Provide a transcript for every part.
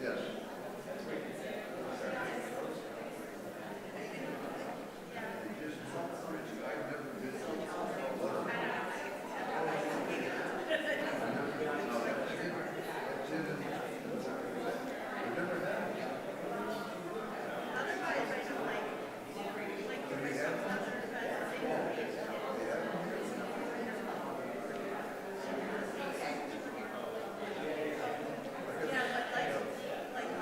Yeah, like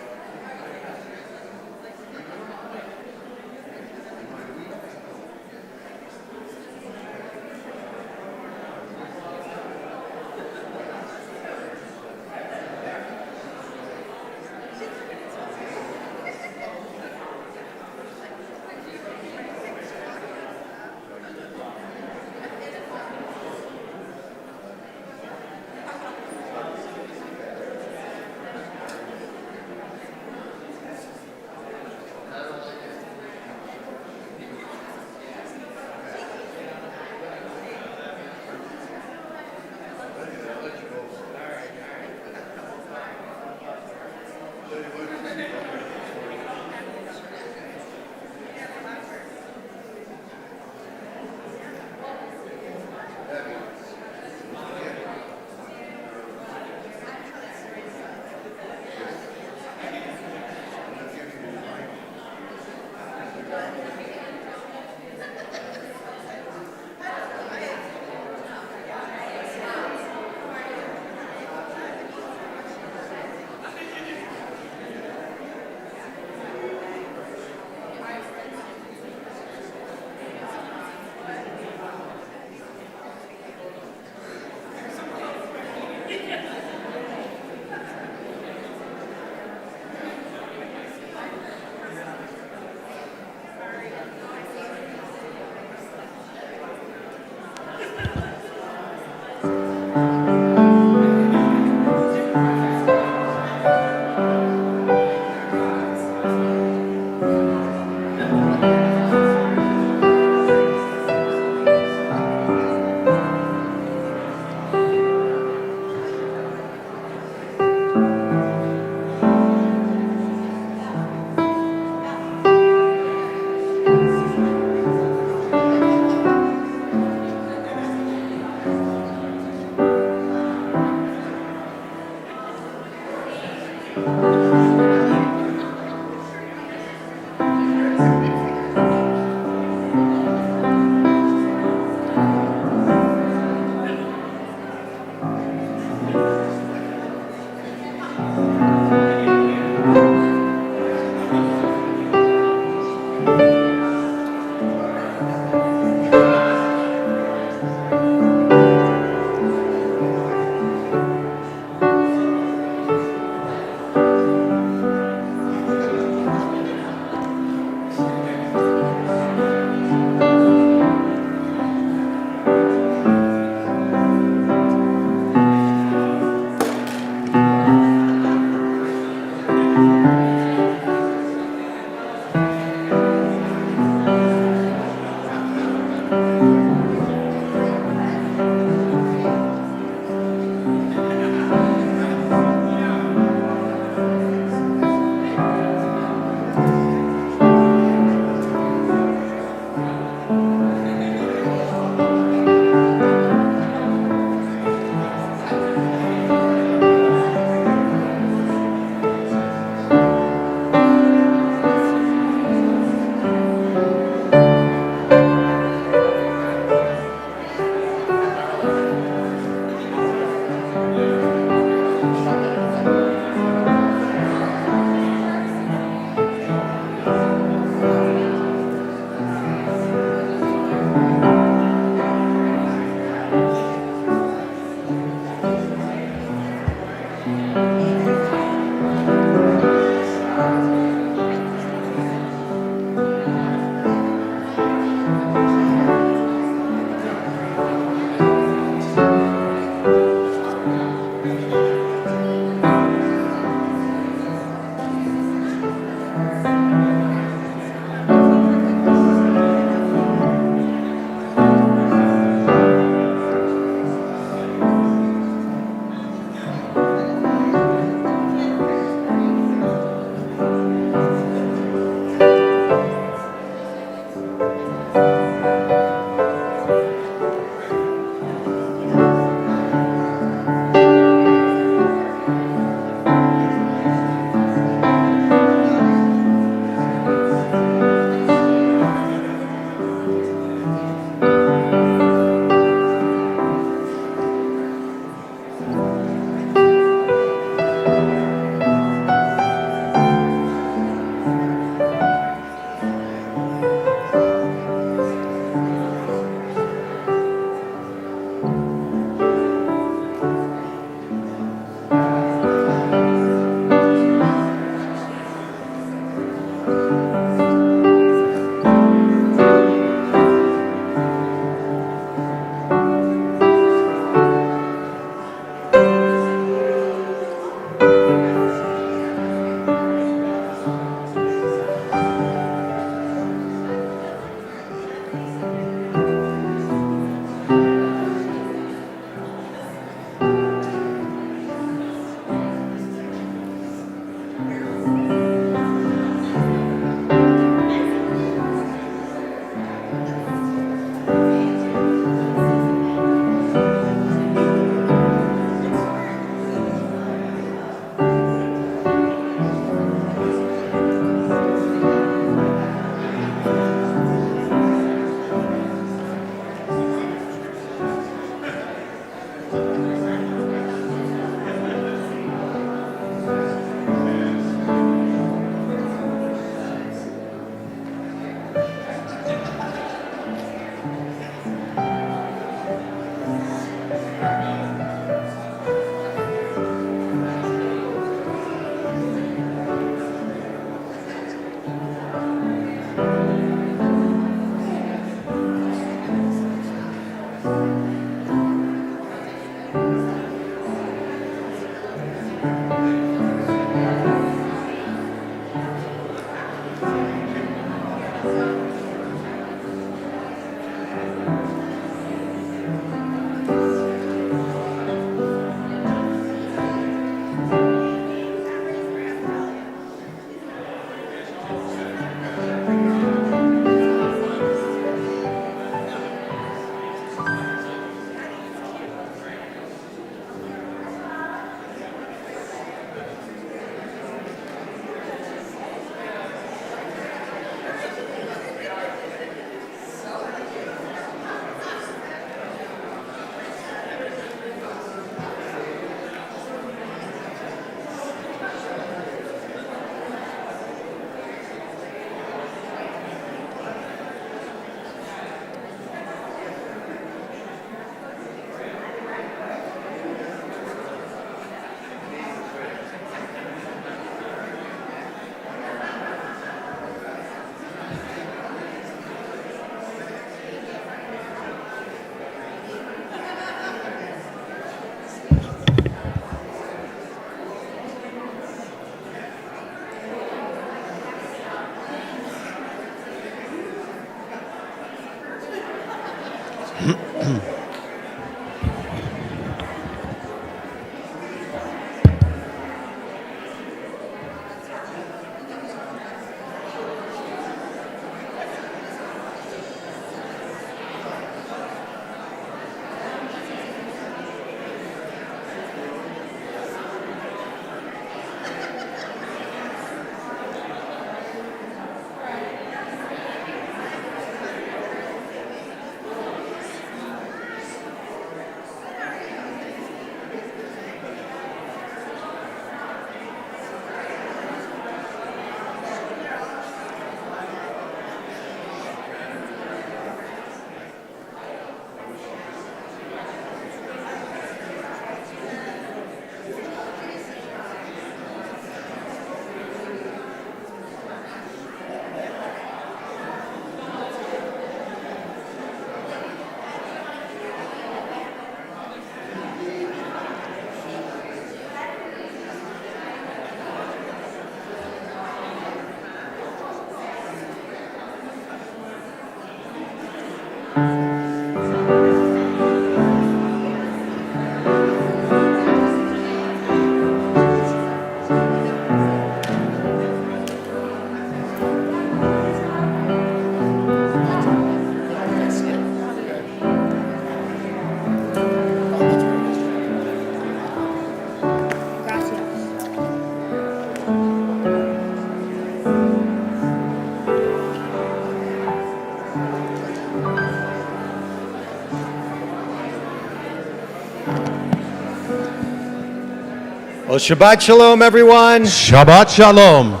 Well, Shabbat Shalom, everyone. Shabbat Shalom.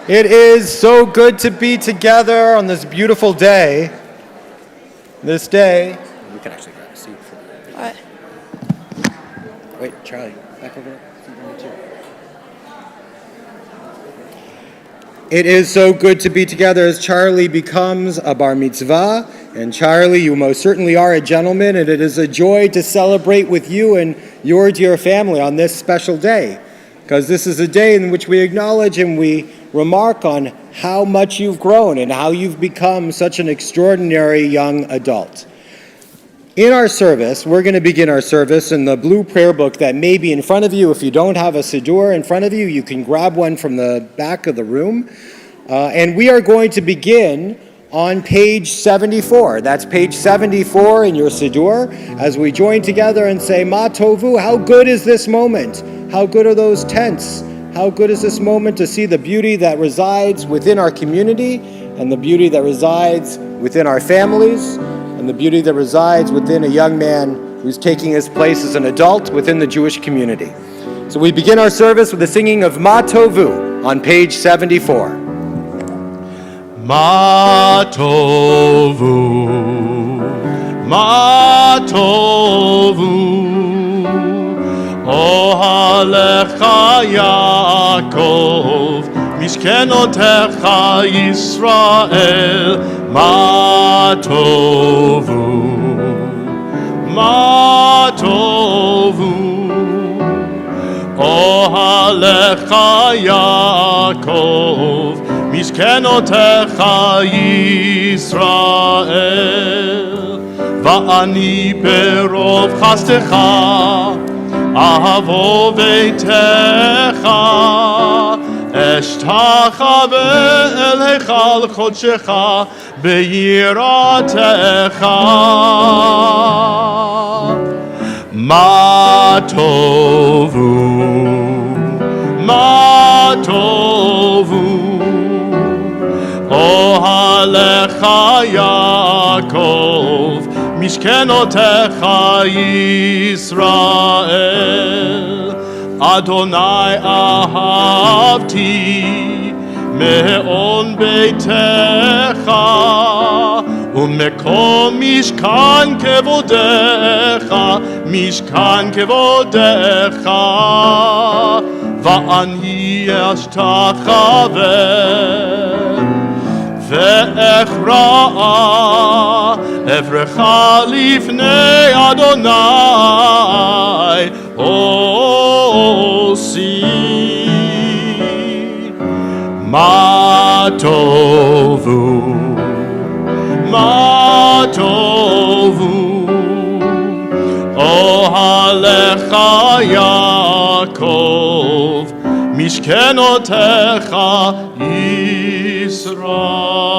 It is so good to be together on this beautiful day. This day. We can actually grab a seat for the... What? Wait, Charlie, back over there. It is so good to be together as Charlie becomes a bar mitzvah. And Charlie, you most certainly are a gentleman, and it is a joy to celebrate with you and your dear family on this special day, because this is a day in which we acknowledge and we remark on how much you've grown and how you've become such an extraordinary young adult. In our service, we're going to begin our service in the blue prayer book that may be in front of you. If you don't have a siddur in front of you, you can grab one from the back of the room. And we are going to begin on page 74. That's page 74 in your siddur, as we join together and say, Ma Tovu, how good is this moment? How good are those tents? How good is this moment to see the beauty that resides within our community and the beauty that resides within our families and the beauty that resides within a young man who's taking his place as an adult within the Jewish community. So we begin our service with the singing of Ma Tovu on page 74. Ma Tovu, Ma Tovu, Ohalecha Yaakov, Mishkenotecha Yisrael, Ma Tovu, Ma Tovu, Ohalecha Yaakov, Mishkenotecha Yisrael, Va'ani berov chastecha, ahavo veitecha, Eshtacha ve'el heichal chodshecha, be'yiratecha. Ma tovu, Ma tovu, Ohalecha Yaakov, Mishkenotecha Yisrael, Adonai ahavti, me'on beitecha, umekom mishkan kevodecha, mishkan kevodecha, va'ani ashtachaveh, ve'echra'a, evrecha lifnei Adonai, osi. Ma tovu, Ma tovu, Ohalecha Yaakov, Mishkenotecha Yisrael.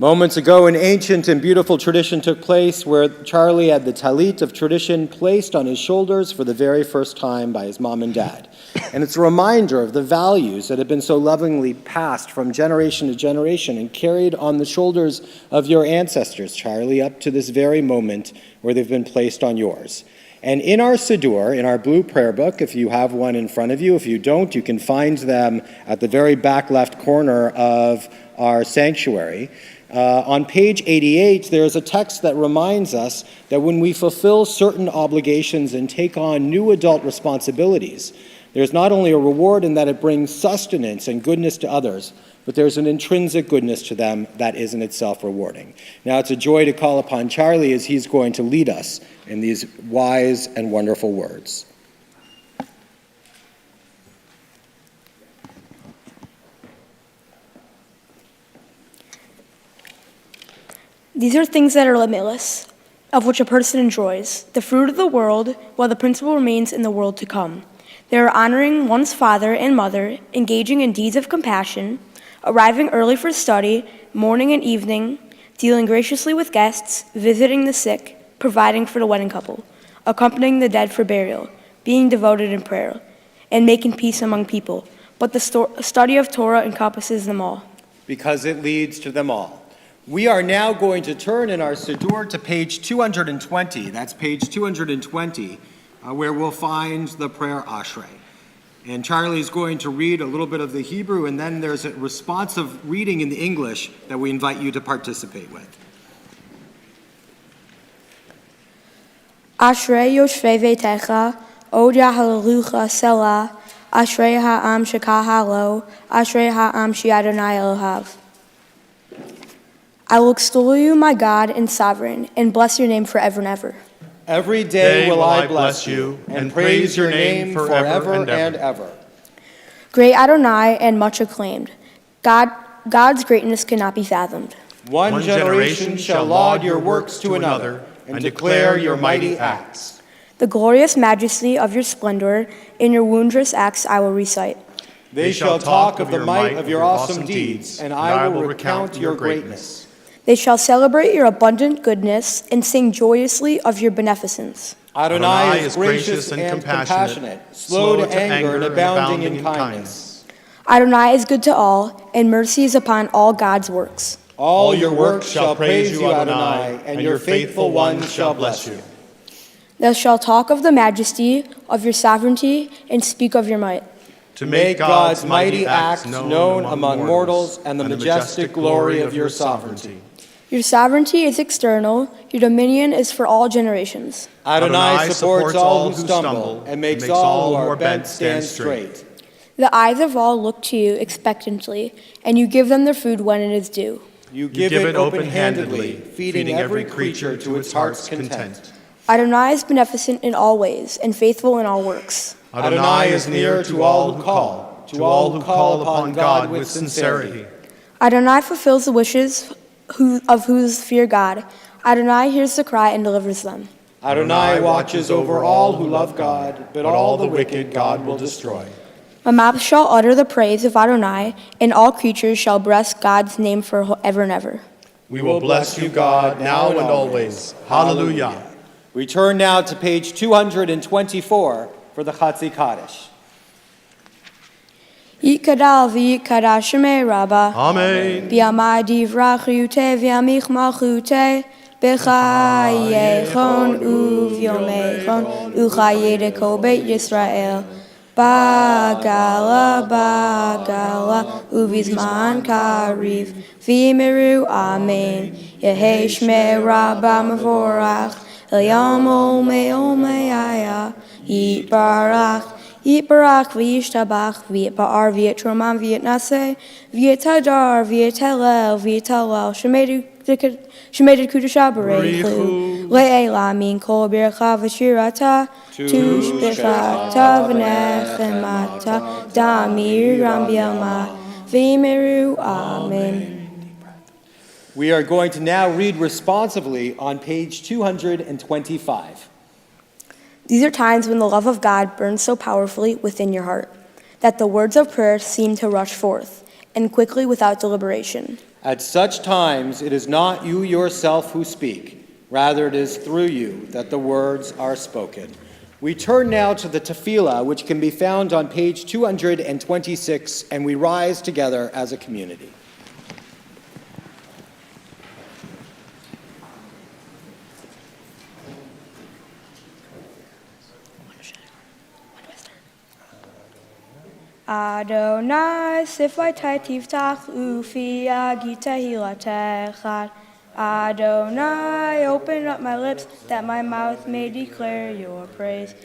Moments ago, an ancient and beautiful tradition took place where Charlie had the talit of tradition placed on his shoulders for the very first time by his mom and dad. And it's a reminder of the values that have been so lovingly passed from generation to generation and carried on the shoulders of your ancestors, Charlie, up to this very moment where they've been placed on yours. And in our siddur, in our blue prayer book, if you have one in front of you, if you don't, you can find them at the very back left corner of our sanctuary. On page 88, there's a text that reminds us that when we fulfill certain obligations and take on new adult responsibilities, there's not only a reward in that it brings sustenance and goodness to others, but there's an intrinsic goodness to them that is in itself rewarding. Now, it's a joy to call upon Charlie as he's going to lead us in these wise and wonderful words. These are things that are limitless, of which a person enjoys, the fruit of the world, while the principle remains in the world to come. They are honoring one's father and mother, engaging in deeds of compassion, arriving early for study, morning and evening, dealing graciously with guests, visiting the sick, providing for the wedding couple, accompanying the dead for burial, being devoted in prayer, and making peace among people. But the study of Torah encompasses them all. Because it leads to them all. We are now going to turn in our siddur to page 220. That's page 220, where we'll find the prayer Ashrei. And Charlie's going to read a little bit of the Hebrew, and then there's a responsive reading in the English that we invite you to participate with. Ashrei Yoshvei Veitecha, Od Yahalucha Selah, Ashrei Ha'am Shekahalo, Ashrei Ha'am Shi'adonai Elohav. I will extol you, my God and sovereign, and bless your name forever and ever. Every day will I bless you and praise your name forever and ever. Great Adonai and much acclaimed. God's greatness cannot be fathomed. One generation shall laud your works to another and declare your mighty acts. The glorious majesty of your splendor and your wondrous acts I will recite. They shall talk of the might of your awesome deeds, and I will recount your greatness. They shall celebrate your abundant goodness and sing joyously of your beneficence. Adonai is gracious and compassionate, slow to anger and abounding in kindness. Adonai is good to all, and mercy is upon all God's works. All your works shall praise you, Adonai, and your faithful ones shall bless you. Thou shalt talk of the majesty of your sovereignty and speak of your might. To make God's mighty acts known among mortals and the majestic glory of your sovereignty. Your sovereignty is external, your dominion is for all generations. Adonai supports all who stumble and makes all who are bent stand straight. The eyes of all look to you expectantly, and you give them their food when it is due. You give it open-handedly, feeding every creature to its heart's content. Adonai is beneficent in all ways and faithful in all works. Adonai is near to all who call upon God with sincerity. Adonai fulfills the wishes of whose fear God. Adonai hears the cry and delivers them. Adonai watches over all who love God, but all the wicked God will destroy. My mouth shall utter the praise of Adonai, and all creatures shall bless God's name forever and ever. We will bless you, God, now and always. Hallelujah. We turn now to page 224 for the Chatzi Kaddish. Yikadal v'yikadash shemei Rabbah. Amen. B'yamai divrach yute v'yamich malchute. B'chayechon u'v'yomechon u'chayedeko beit Yisrael. Bagala uvizman kariv v'yimiru amen. Yehei shmei Rabbah mavorach el-yam olmei Yitbarach v'yishtabach v'yitba'ar v'yitromam v'yitnaseh v'yitadar v'yitalel Shemedet kudusha b'reichu le'ela min kol bircha v'shirata tushbechata v'nechemata damir ram b'yalma v'yimiru amen. We are going to now read responsively on page 225. These are times when the love of God burns so powerfully within your heart that the words of prayer seem to rush forth, and quickly without deliberation. At such times, it is not you yourself who speak. Rather, it is through you that the words are spoken. We turn now to the tefillah, which can be found on page 226, and we rise together as a community. Adonai, siflaitai tiftach ufi agitahi latechad. Adonai, open up my lips that my mouth may declare your praise.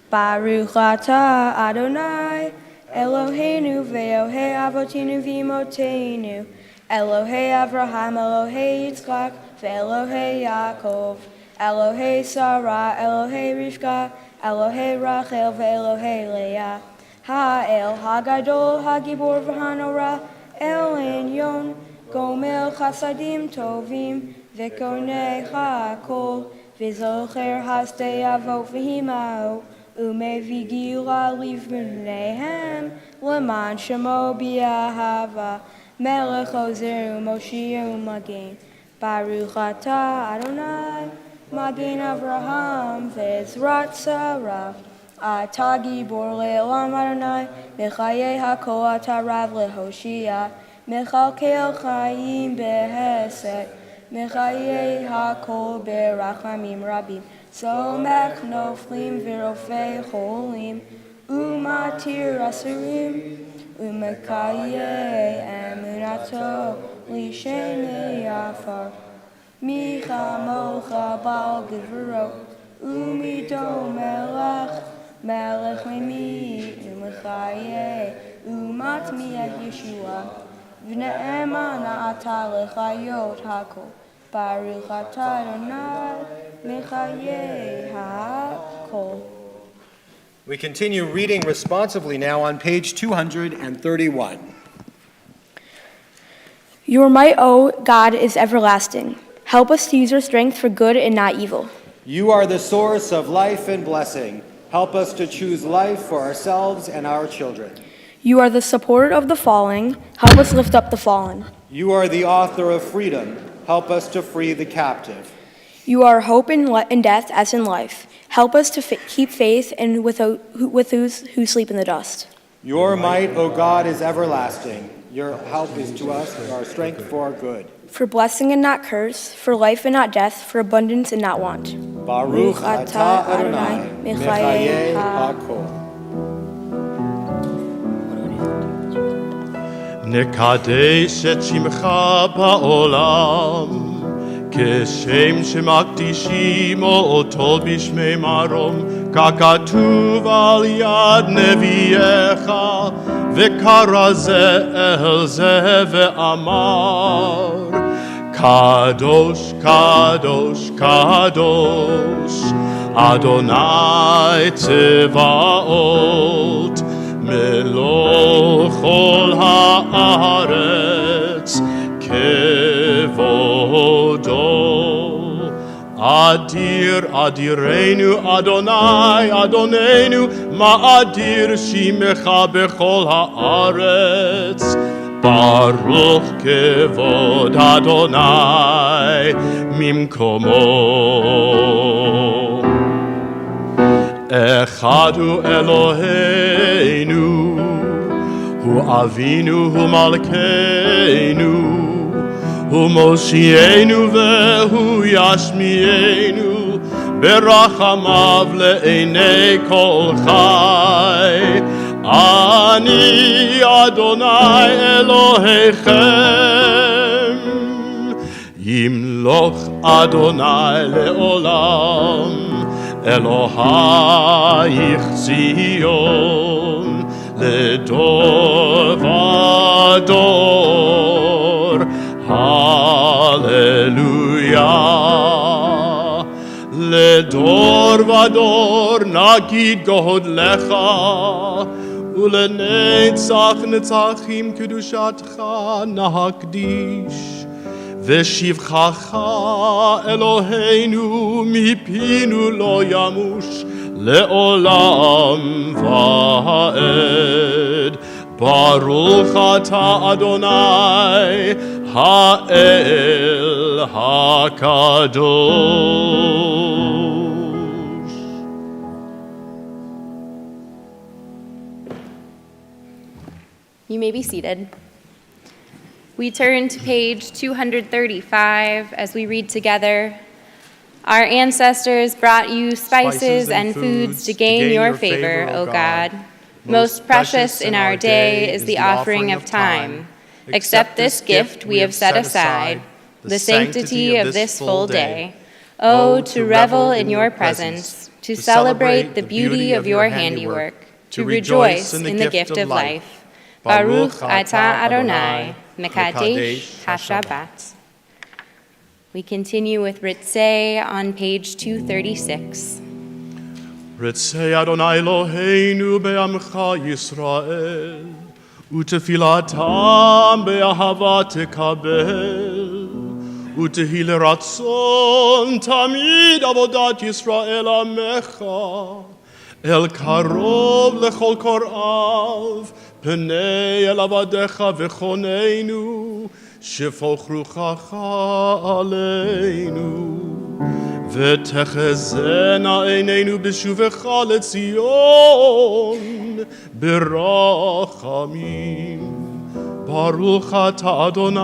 Baruch atah Adonai, Eloheinu ve'Elohei avotinu v'imotenu, Elohei Avraham, Elohei Yitzchak, ve'Elohei Yaakov, Elohei Sarah, Elohei Rivka, Elohei Rachel, ve'Elohei Leah. Ha'el Hagadol Hagibor v'Hanora El Elyon Gomel Chasadim Tovim V'Konei Ha'Kol V'Zocher Hasdei Avot V'Himao Umevi Gila Livnehem Leman Shemo B'Yahava Melech Ozer U'Moshir U'Magen Baruch atah Adonai Magen Avraham V'Ezrat Sarah Atagi bor le'olam Adonai, Mechayei hakol atarav lehoshia, Mechalkel chayim behesed, Mechayei hakol berachamim rabim, Somech noflim v'rofei cholim, Umatir asurim, Umekayei emunato lishenei afar, Micha mocha bal gevurot, Umito melech, melech mimi, u'mechaye, u'matmiah Yeshua. V'ne'ema na'ata lechayot hakol. Baruch atah Adonai, mechaye hakol. We continue reading responsively now on page 231. Your might, O God, is everlasting. Help us to use our strength for good and not evil. You are the source of life and blessing. Help us to choose life for ourselves and our children. You are the support of the falling. Help us lift up the fallen. You are the author of freedom. Help us to free the captive. You are hope in death as in life. Help us to keep faith and with those who sleep in the dust. Your might, O God, is everlasting. Your help is to us our strength for our good. For blessing and not curse, for life and not death, for abundance and not want. Baruch atah Adonai, mechaye hakol. נקדש את שמך בעולם, כשם שמקדישים אותו בשמי מרום, ככתוב על יד נביאך, וקרא זה אל זה ואמר, קדוש, קדוש, קדוש, אדוני צבאות, מלוא כל הארץ כבודו. אדיר אדירנו אדוני אדוננו, מה אדיר שמך בכל הארץ. ברוך כבוד אדוני ממקומו. אחד הוא אלוהינו, הוא אבינו, הוא מלכנו, הוא מושיענו והוא ישמיענו, ברחמיו לעיני כל חי. אני אדוני אלוהיכם, ימלוך אדוני לעולם. אלוהיך ציון לדור ודור, הללויה. לדור ודור נגיד גודלך, ולנצח נצחים קדושתך נקדיש. ושבחך אלוהינו מפינו לא ימוש לעולם ועד. ברוך אתה אדוני האל הקדוש. You may be seated. We turn to page 235 as we read together. Our ancestors brought you spices and foods to gain your favor, O God. Most precious in our day is the offering of time. Accept this gift we have set aside, the sanctity of this full day. Oh, to revel in your presence, to celebrate the beauty of your handiwork, to rejoice in the gift of life. Baruch atah Adonai, Mekadesh HaShabbat. We continue with Ritzei on page 236. Ritzei Adonai Eloheinu be'amcha Yisrael, utefilatam be'ahava tekabel, utehi leratzon tamid avodat Yisrael amecha, el karov lechol korav, פני אל עבדיך וחוננו, שפוך רוחך עלינו. ותחזינה עינינו בשובך לציון, ברחמים. ברוך אתה אדוני,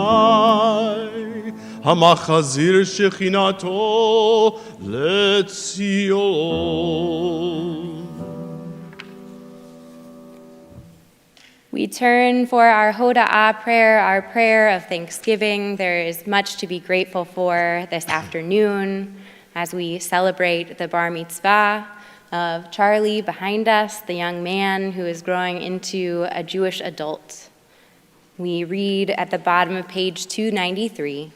המחזיר שכינתו לציון. We turn for our Hoda'ah prayer, our prayer of thanksgiving. There is much to be grateful for this afternoon. as we celebrate the bar mitzvah of Charlie behind us, the young man who is growing into a Jewish adult. We read at the bottom of page 293,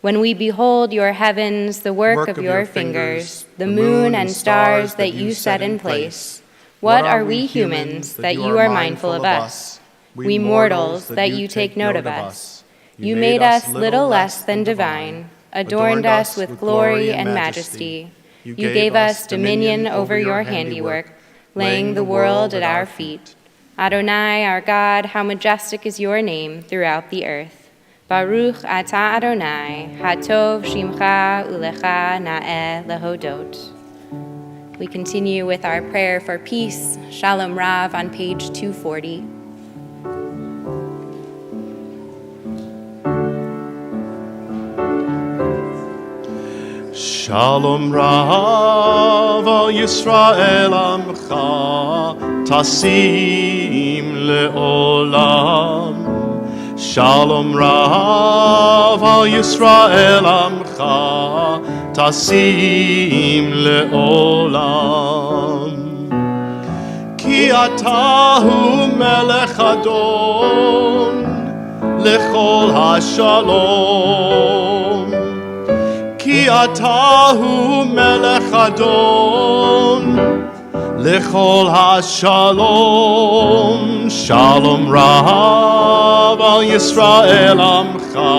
"When we behold your heavens, the work of your fingers, the moon and stars that you set in place, what are we humans that you are mindful of us? We mortals that you take note of us. You made us little less than divine, adorned us with glory and majesty. You gave us dominion over your handiwork, laying the world at our feet. Adonai, our God, how majestic is your name throughout the earth. Baruch atah Adonai, hatov shimcha ulecha na'eh lehodot." We continue with our prayer for peace, Shalom Rav, on page 240. Shalom Rav al Yisrael Amcha Tasim Le'olam. Shalom Rav al Yisrael Amcha Tasim Le'olam. Ki atahu melech adon lechol hashalom. Ki atahu melech adon lechol hashalom. Shalom Rav al Yisrael amcha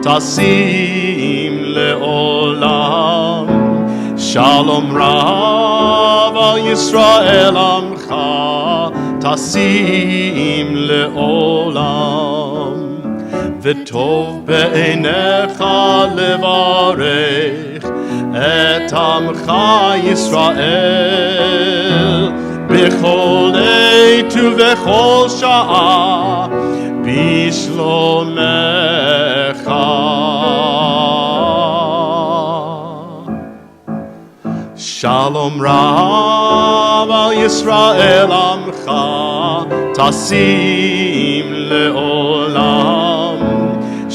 tasim le'olam. Shalom Rav al Yisrael amcha tasim le'olam. וטוב בעיניך לברך את עמך ישראל בכל עת ובכל שעה בשלומך. שלום רב על ישראל עמך תשים לעולם.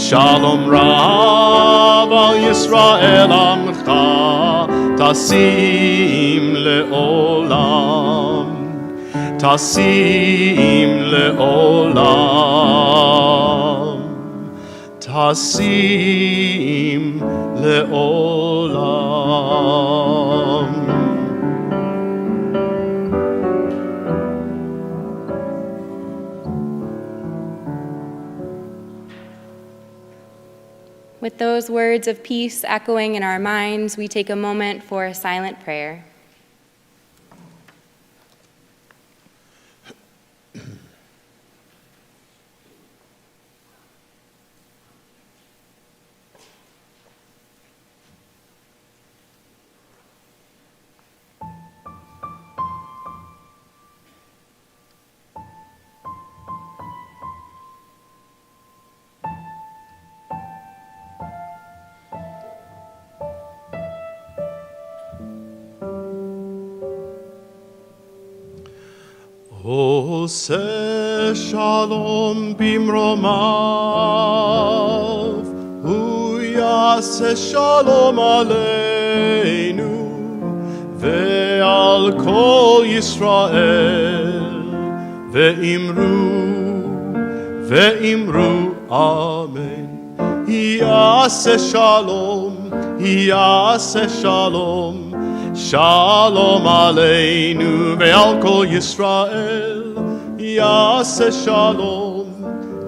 Shalom Rav al Yisrael amcha tasim le'olam. Tasim le'olam. Tasim le'olam. With those words of peace echoing in our minds, we take a moment for a silent prayer. עושה שלום במרומיו, הוא יעשה שלום עלינו ועל כל ישראל, ואמרו אמן. יעשה שלום, יעשה שלום, Shalom aleinu ve'al kol Yisrael. Yaseh shalom,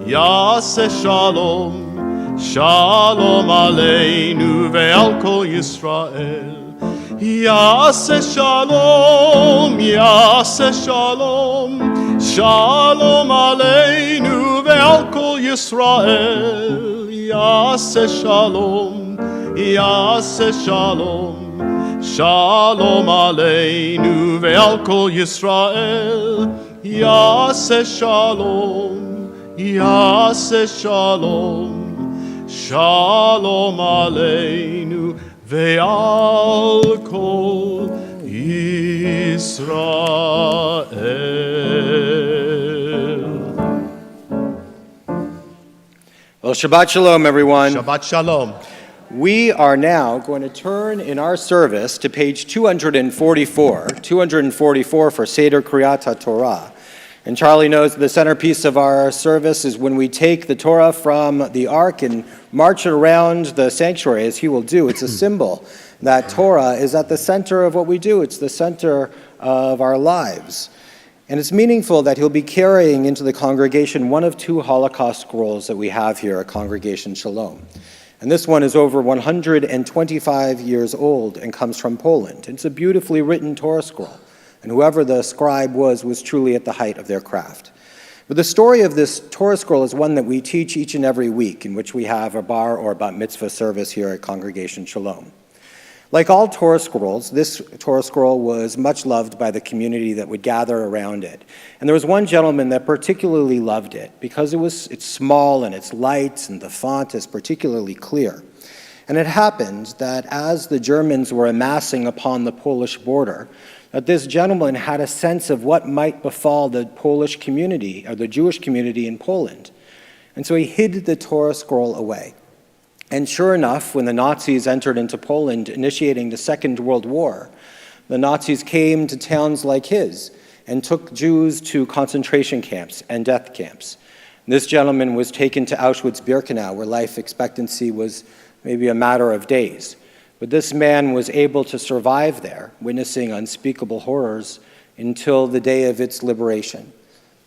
Yaseh shalom. Shalom aleinu ve'al kol Yisrael. Yaseh shalom, Yaseh shalom. Shalom aleinu ve'al kol Yisrael. Yaseh shalom, Yaseh shalom. Shalom aleinu ve'al kol Yisrael. Yaseh shalom, Yaseh shalom. Shalom aleinu ve'al kol Yisrael. Well, Shabbat Shalom, everyone. Shabbat Shalom. We are now going to turn in our service to page 244 for Seder Kriyat HaTorah. And Charlie knows the centerpiece of our service is when we take the Torah from the Ark and march it around the sanctuary, as he will do. It's a symbol that Torah is at the center of what we do. It's the center of our lives. And it's meaningful that he'll be carrying into the congregation one of two Holocaust scrolls that we have here at Congregation Shalom. And this one is over 125 years old and comes from Poland. It's a beautifully written Torah scroll. And whoever the scribe was truly at the height of their craft. But the story of this Torah scroll is one that we teach each and every week, in which we have a bar or bat mitzvah service here at Congregation Shalom. Like all Torah scrolls, this Torah scroll was much loved by the community that would gather around it. And there was one gentleman that particularly loved it because it's small and it's light and the font is particularly clear. And it happened that as the Germans were amassing upon the Polish border, that this gentleman had a sense of what might befall the Polish community or the Jewish community in Poland. And so he hid the Torah scroll away. And sure enough, when the Nazis entered into Poland, initiating the Second World War, the Nazis came to towns like his and took Jews to concentration camps and death camps. This gentleman was taken to Auschwitz-Birkenau, where life expectancy was maybe a matter of days. But this man was able to survive there, witnessing unspeakable horrors until the day of its liberation.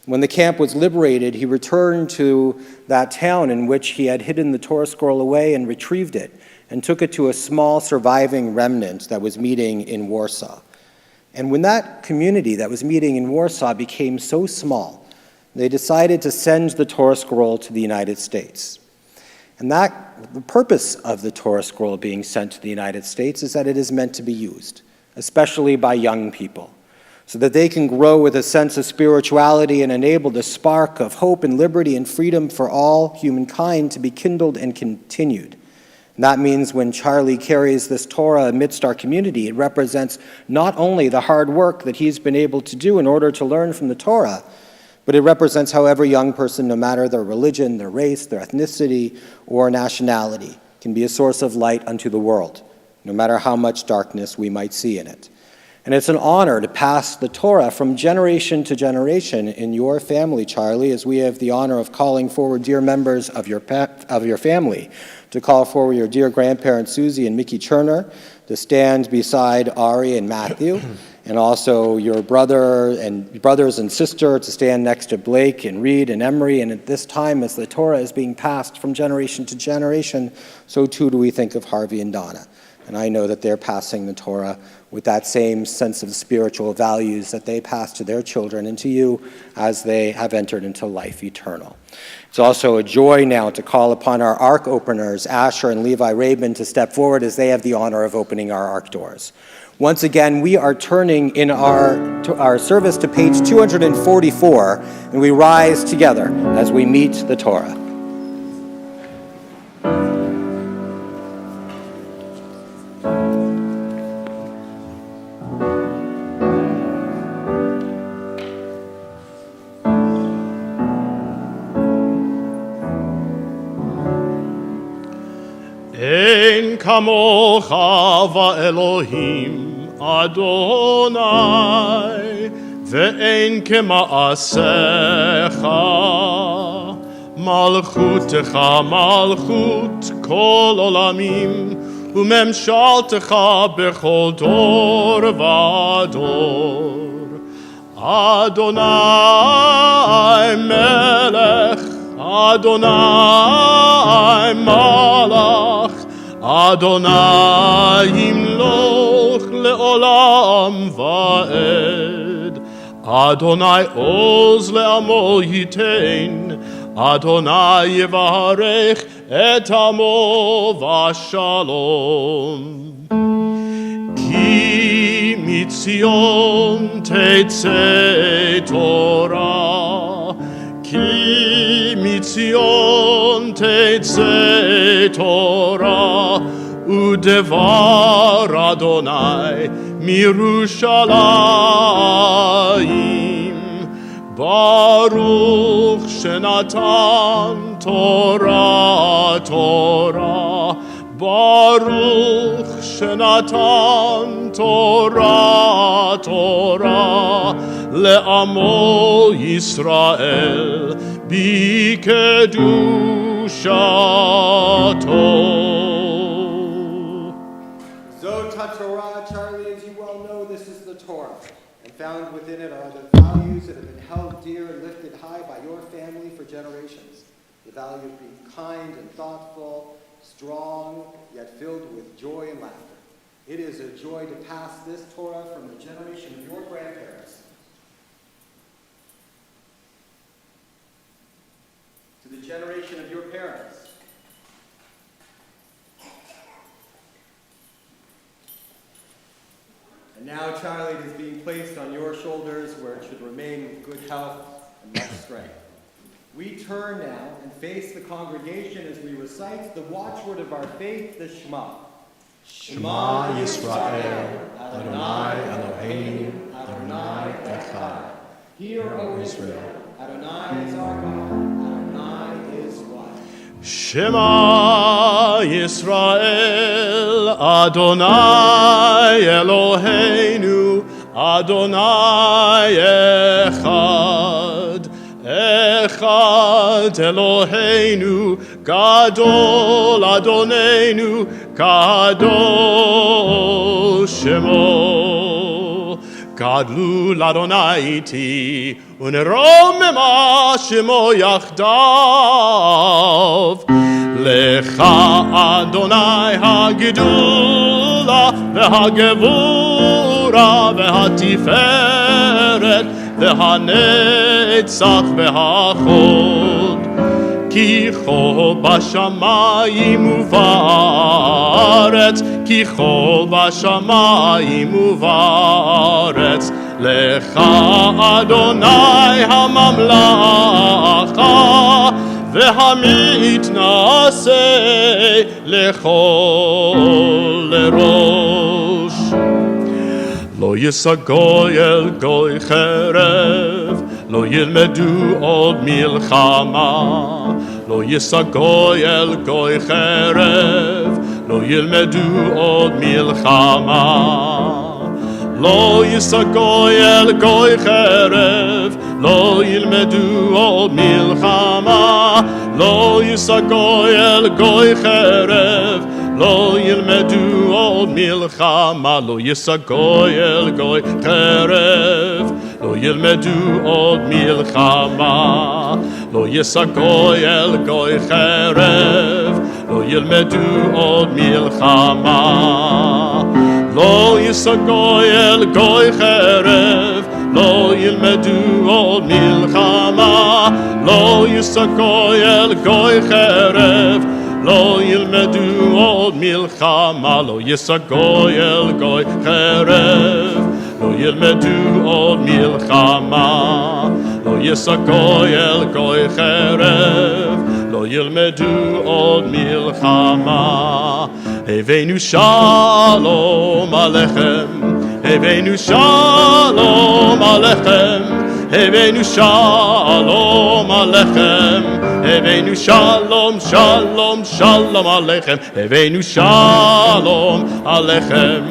When the camp was liberated, he returned to that town in which he had hidden the Torah scroll away and retrieved it and took it to a small surviving remnant that was meeting in Warsaw. And when that community that was meeting in Warsaw became so small, they decided to send the Torah scroll to the United States. And the purpose of the Torah scroll being sent to the United States is that it is meant to be used, especially by young people, so that they can grow with a sense of spirituality and enable the spark of hope and liberty and freedom for all humankind to be kindled and continued. And that means when Charlie carries this Torah amidst our community, it represents not only the hard work that he's been able to do in order to learn from the Torah, but it represents how every young person, no matter their religion, their race, their ethnicity, or nationality, can be a source of light unto the world, no matter how much darkness we might see in it. And it's an honor to pass the Torah from generation to generation in your family, Charlie, as we have the honor of calling forward dear members of your family, to call forward your dear grandparents, Susie and Mickey Cherner, to stand beside Ari and Matthew, and also your brothers and sister to stand next to Blake and Reed and Emery. And at this time, as the Torah is being passed from generation to generation, so too do we think of Harvey and Donna. And I know that they're passing the Torah with that same sense of spiritual values that they pass to their children and to you as they have entered into life eternal. It's also a joy now to call upon our Ark openers, Asher and Levi Rabin, to step forward as they have the honor of opening our Ark doors. Once again, we are turning in our service to page 244, and we rise together as we meet the Torah. Ein kamocha va'Elohim Adonai ve'ein kema'asecha malchutecha malchut kol olamim u'memshaltecha bechol dor v'ador Adonai melech Adonai malach Adonai yimloch le'olam va'ed Adonai oz le'amo yitein Adonai yevarech et amo v'shalom Ki mitzion tetzeh Torah Ki mitzion tetzeh Torah udevar Adonai mirushalayim Baruch shenatan Torah Baruch Shenatan Torah Le'amo Yisrael Bikedushato. Zot Torah, Charlie, as you well know, this is the Torah, and found within it are the values that have been held dear and lifted high by your family for generations. The value of being kind and thoughtful, strong, yet filled with joy and laughter. It is a joy to pass this Torah from the generation of your grandparents to the generation of your parents. And now, Charlie, it is being placed on your shoulders where it should remain with good health and much strength. We turn now and face the congregation as we recite the watchword of our faith, the Shema. Shema Yisrael, Adonai Eloheinu, Adonai Echad. Hear, O Israel, Adonai is our God, Adonai is one. Shema Yisrael, Adonai Eloheinu, Adonai Echad. Echad Eloheinu, Gadol Adonenu, Kadosh Shemo. Gadlu l'Adonai iti, uneromema Shemo yachdav. Lecha Adonai hagidula, v'hagevura, v'hatiferet, v'hanetzach v'hachod. Kicho b'shamayim uvaretz, Kicho b'shamayim uvaretz. Lecha Adonai hamamlacha, v'hamitnaseh lechol lerosh. Lo yisagoy el goy cherev, lo yilmedu od milchama. Lo yisagoy el goy cherev, lo yilmedu od milchama. Lo yisagoy el goy cherev, lo yilmedu od milchama. Lo yisagoy el goy cherev, lo yilmedu od milchama. Lo yisagoy el goy cherev, lo yilmedu od milchama. Lo yisagoy el goy cherev, lo yilmedu od milchama. Lo yisagoy el goy cherev, lo yilmedu od milchama. Lo yisagoy el goy cherev, lo yilmedu od milchama. Lo yisagoy el goy cherev, lo yilmedu od milchama. Lo yisagoy el goy cherev, lo yilmedu od milchama. Heveinu shalom alechem, Heveinu shalom alechem, Heveinu shalom alechem, Heveinu shalom, shalom, shalom alechem, Heveinu shalom alechem,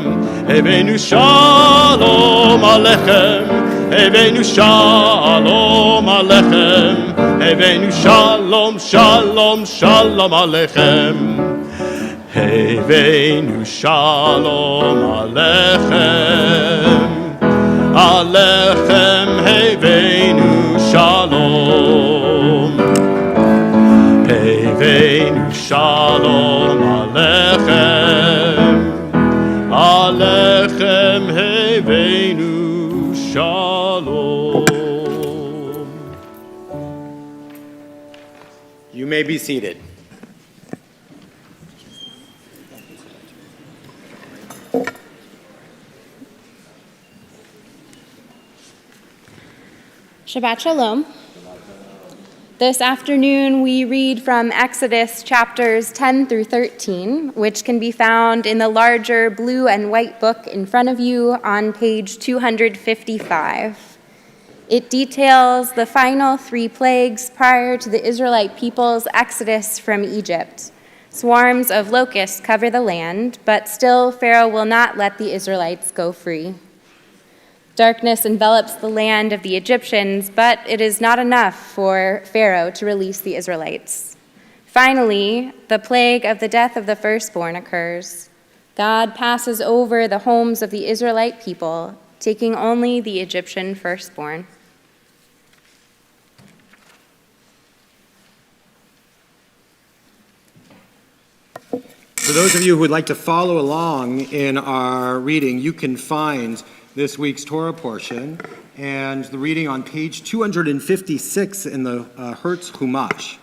Heveinu shalom alechem, Heveinu shalom alechem, Heveinu shalom, shalom, shalom alechem. Heveinu shalom alechem, alechem heveinu shalom. Heveinu shalom alechem, alechem heveinu shalom. You may be seated. Shabbat Shalom. This afternoon we read from Exodus chapters 10 through 13, which can be found in the larger blue and white book in front of you on page 255. It details the final 3 plagues prior to the Israelite people's exodus from Egypt, Swarms of locusts cover the land, but still Pharaoh will not let the Israelites go free. Darkness envelops the land of the Egyptians, but it is not enough for Pharaoh to release the Israelites. Finally, the plague of the death of the firstborn occurs. God passes over the homes of the Israelite people, taking only the Egyptian firstborn. For those of you who would like to follow along in our reading, you can find this week's Torah portion and the reading on page 256 in the Hertz Chumash.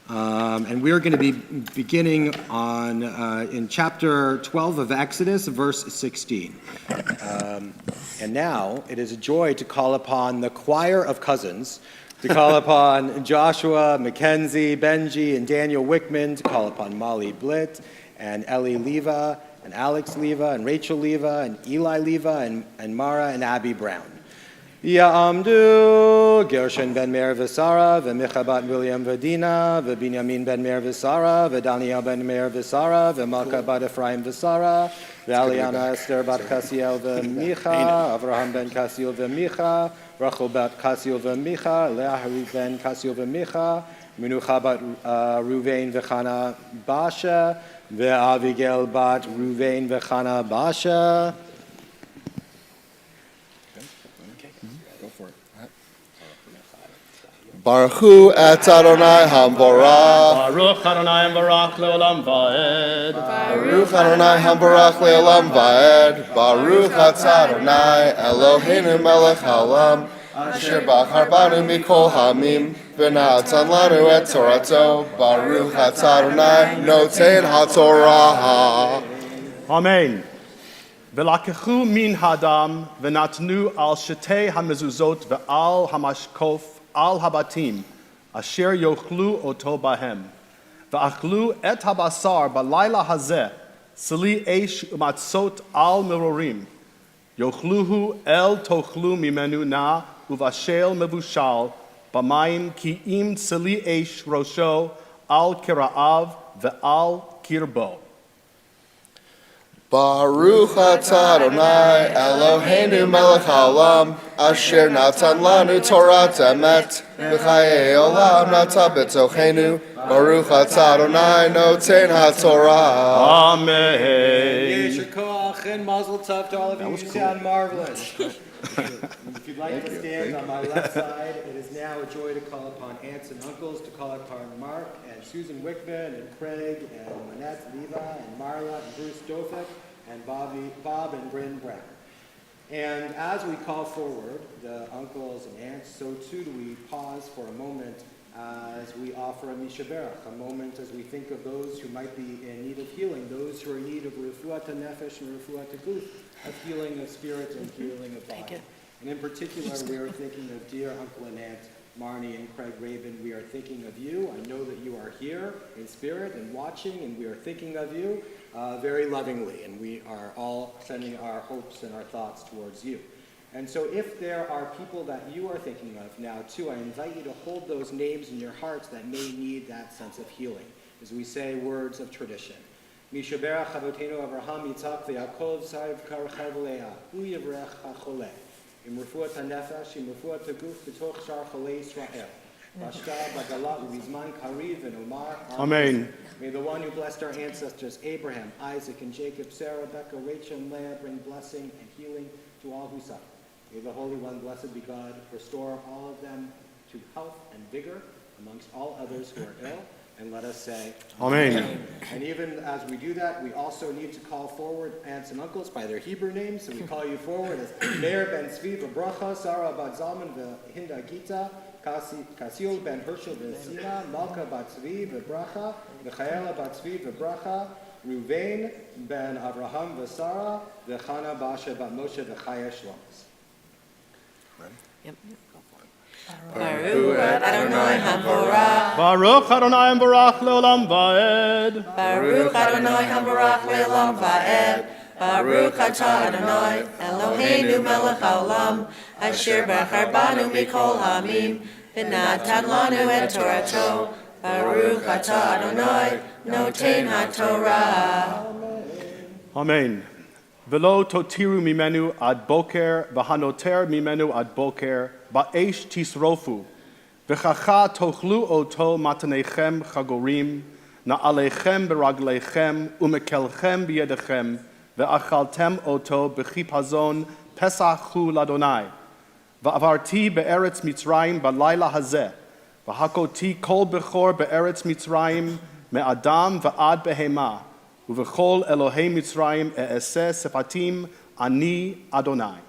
And we are going to be beginning on in chapter 12 of Exodus, verse 16. And now it is a joy to call upon the choir of cousins, to call upon Joshua, Mackenzie, Benji, and Daniel Wichman, to call upon Molly Blitt, and Ellie Leva, and Alex Leva, and Rachel Leva, and Eli Leva, and Mara and Abby Brown. Ya'amdu Gershon ben Meir v'Sara, v'Micha bat William v'Dina, v'Binyamin ben Meir v'Sara, v'Daniel ben Meir v'Sara, v'Malka bat Ephraim v'Sara, v'Aliana Esther bat Kasiel v'Micha, Avraham ben Kasiel v'Micha, Rachel bat Kasiel v'Micha, Leah ben Kasiel v'Micha, Menucha bat Ruvain v'Chana Basha, v'Avigail bat Ruvain v'Chana Basha. Baruch Hu et Adonai Hamborach. Baruch Adonai Barak Leolam Vaed. Baruch Adonai Hamborach Leolam Vaed. Baruch et Adonai Eloheinu melech haolam. Asher bachar banu mikol hamim. V'natan lanu et Torato. Baruch et Adonai noten haTorah. Amen. V'lakechu min hadam v'natnu al shetei hamezuzot ve'al hamashkof al habatim asher yochlu oto bahem v'achlu et habasar balayla hazeh seli eish umatzot al merorim yochluhu el tochlu mimenu na uvashel mevushal b'mayim ki im seli eish rosho al kira'av ve'al kirbo. Baruch atah Adonai Eloheinu melech haolam asher natan lanu Torah emet v'chayei olam nata b'tochenu Baruch atah Adonai noten haTorah. Amen. Yesher koach and mazel tov to all of you. You sound marvelous. If you'd like to stand on my left side, it is now a joy to call upon aunts and uncles, to call upon Mark and Susan Wickman and Craig and Manette Levi and Marla and Bruce Dofik and Bob and Bryn Brown. And as we call forward the uncles and aunts, so too do we pause for a moment as we offer a mishaberach, a moment as we think of those who might be in need of healing, those who are in need of refuat nefesh and refuat guf, of healing of spirit and healing of body. And in particular, we are thinking of dear Uncle and Aunt Marnie and Craig Rabin. We are thinking of you. I know that you are here in spirit and watching, and we are thinking of you very lovingly. And we are all sending our hopes and our thoughts towards you. And so if there are people that you are thinking of now too, I invite you to hold those names in your hearts that may need that sense of healing as we say words of tradition. Mishaberach Avotenu Avraham Yitzhak v'Yaakov Sariv Karchev Leah Hu Yivrech HaCholeh Im Refuat HaNefesh Im Refuat HaGuf B'toch Shar Cholei Yisrael Bashka Bagalah U'Bizman Kariv and Omar. Amen. May the one who blessed our ancestors Abraham, Isaac, and Jacob, Sarah, Rebecca, Rachel, and Leah bring blessing and healing to all who suffer. May the Holy One, blessed be God, restore all of them to health and vigor amongst all others who are ill. And let us say, Amen. And even as we do that, we also need to call forward aunts and uncles by their Hebrew names. So we call you forward as Meir ben Tzvi v'bracha, Sarah bat Zalman v'Hinda Gita, Kasiel ben Hershel v'Sina, Malka bat Tzvi v'bracha, Michaela bat Tzvi v'bracha, Ruvain ben Avraham v'Sara, v'Chana Basha bat Moshe v'Chaya Shlomis. Baruch Adonai Hamborach. Baruch Adonai Barak Leolam Vaed. Baruch Adonai Hamborach Leolam Vaed. Baruch atah Adonai Eloheinu melech haolam asher bachar banu mikol hamim v'natan lanu et Torato. Baruch atah Adonai, noten haTorah. Amen. Velo totiru mimenu ad boker, v'hanoter mimenu ad boker, ba'esh tisrofu, v'chacha tochlu oto matanechem chagorim, na'alechem beraglechem, umekelchem b'yedechem, ve'achaltem oto b'chipazon pesachu ladonai. Va'avarti be'eretz Mitzrayim b'layla hazeh, v'hakoti kol bechor be'eretz Mitzrayim, me'adam v'ad behema, uvechol Elohei Mitzrayim e'eseh sefatim ani Adonai.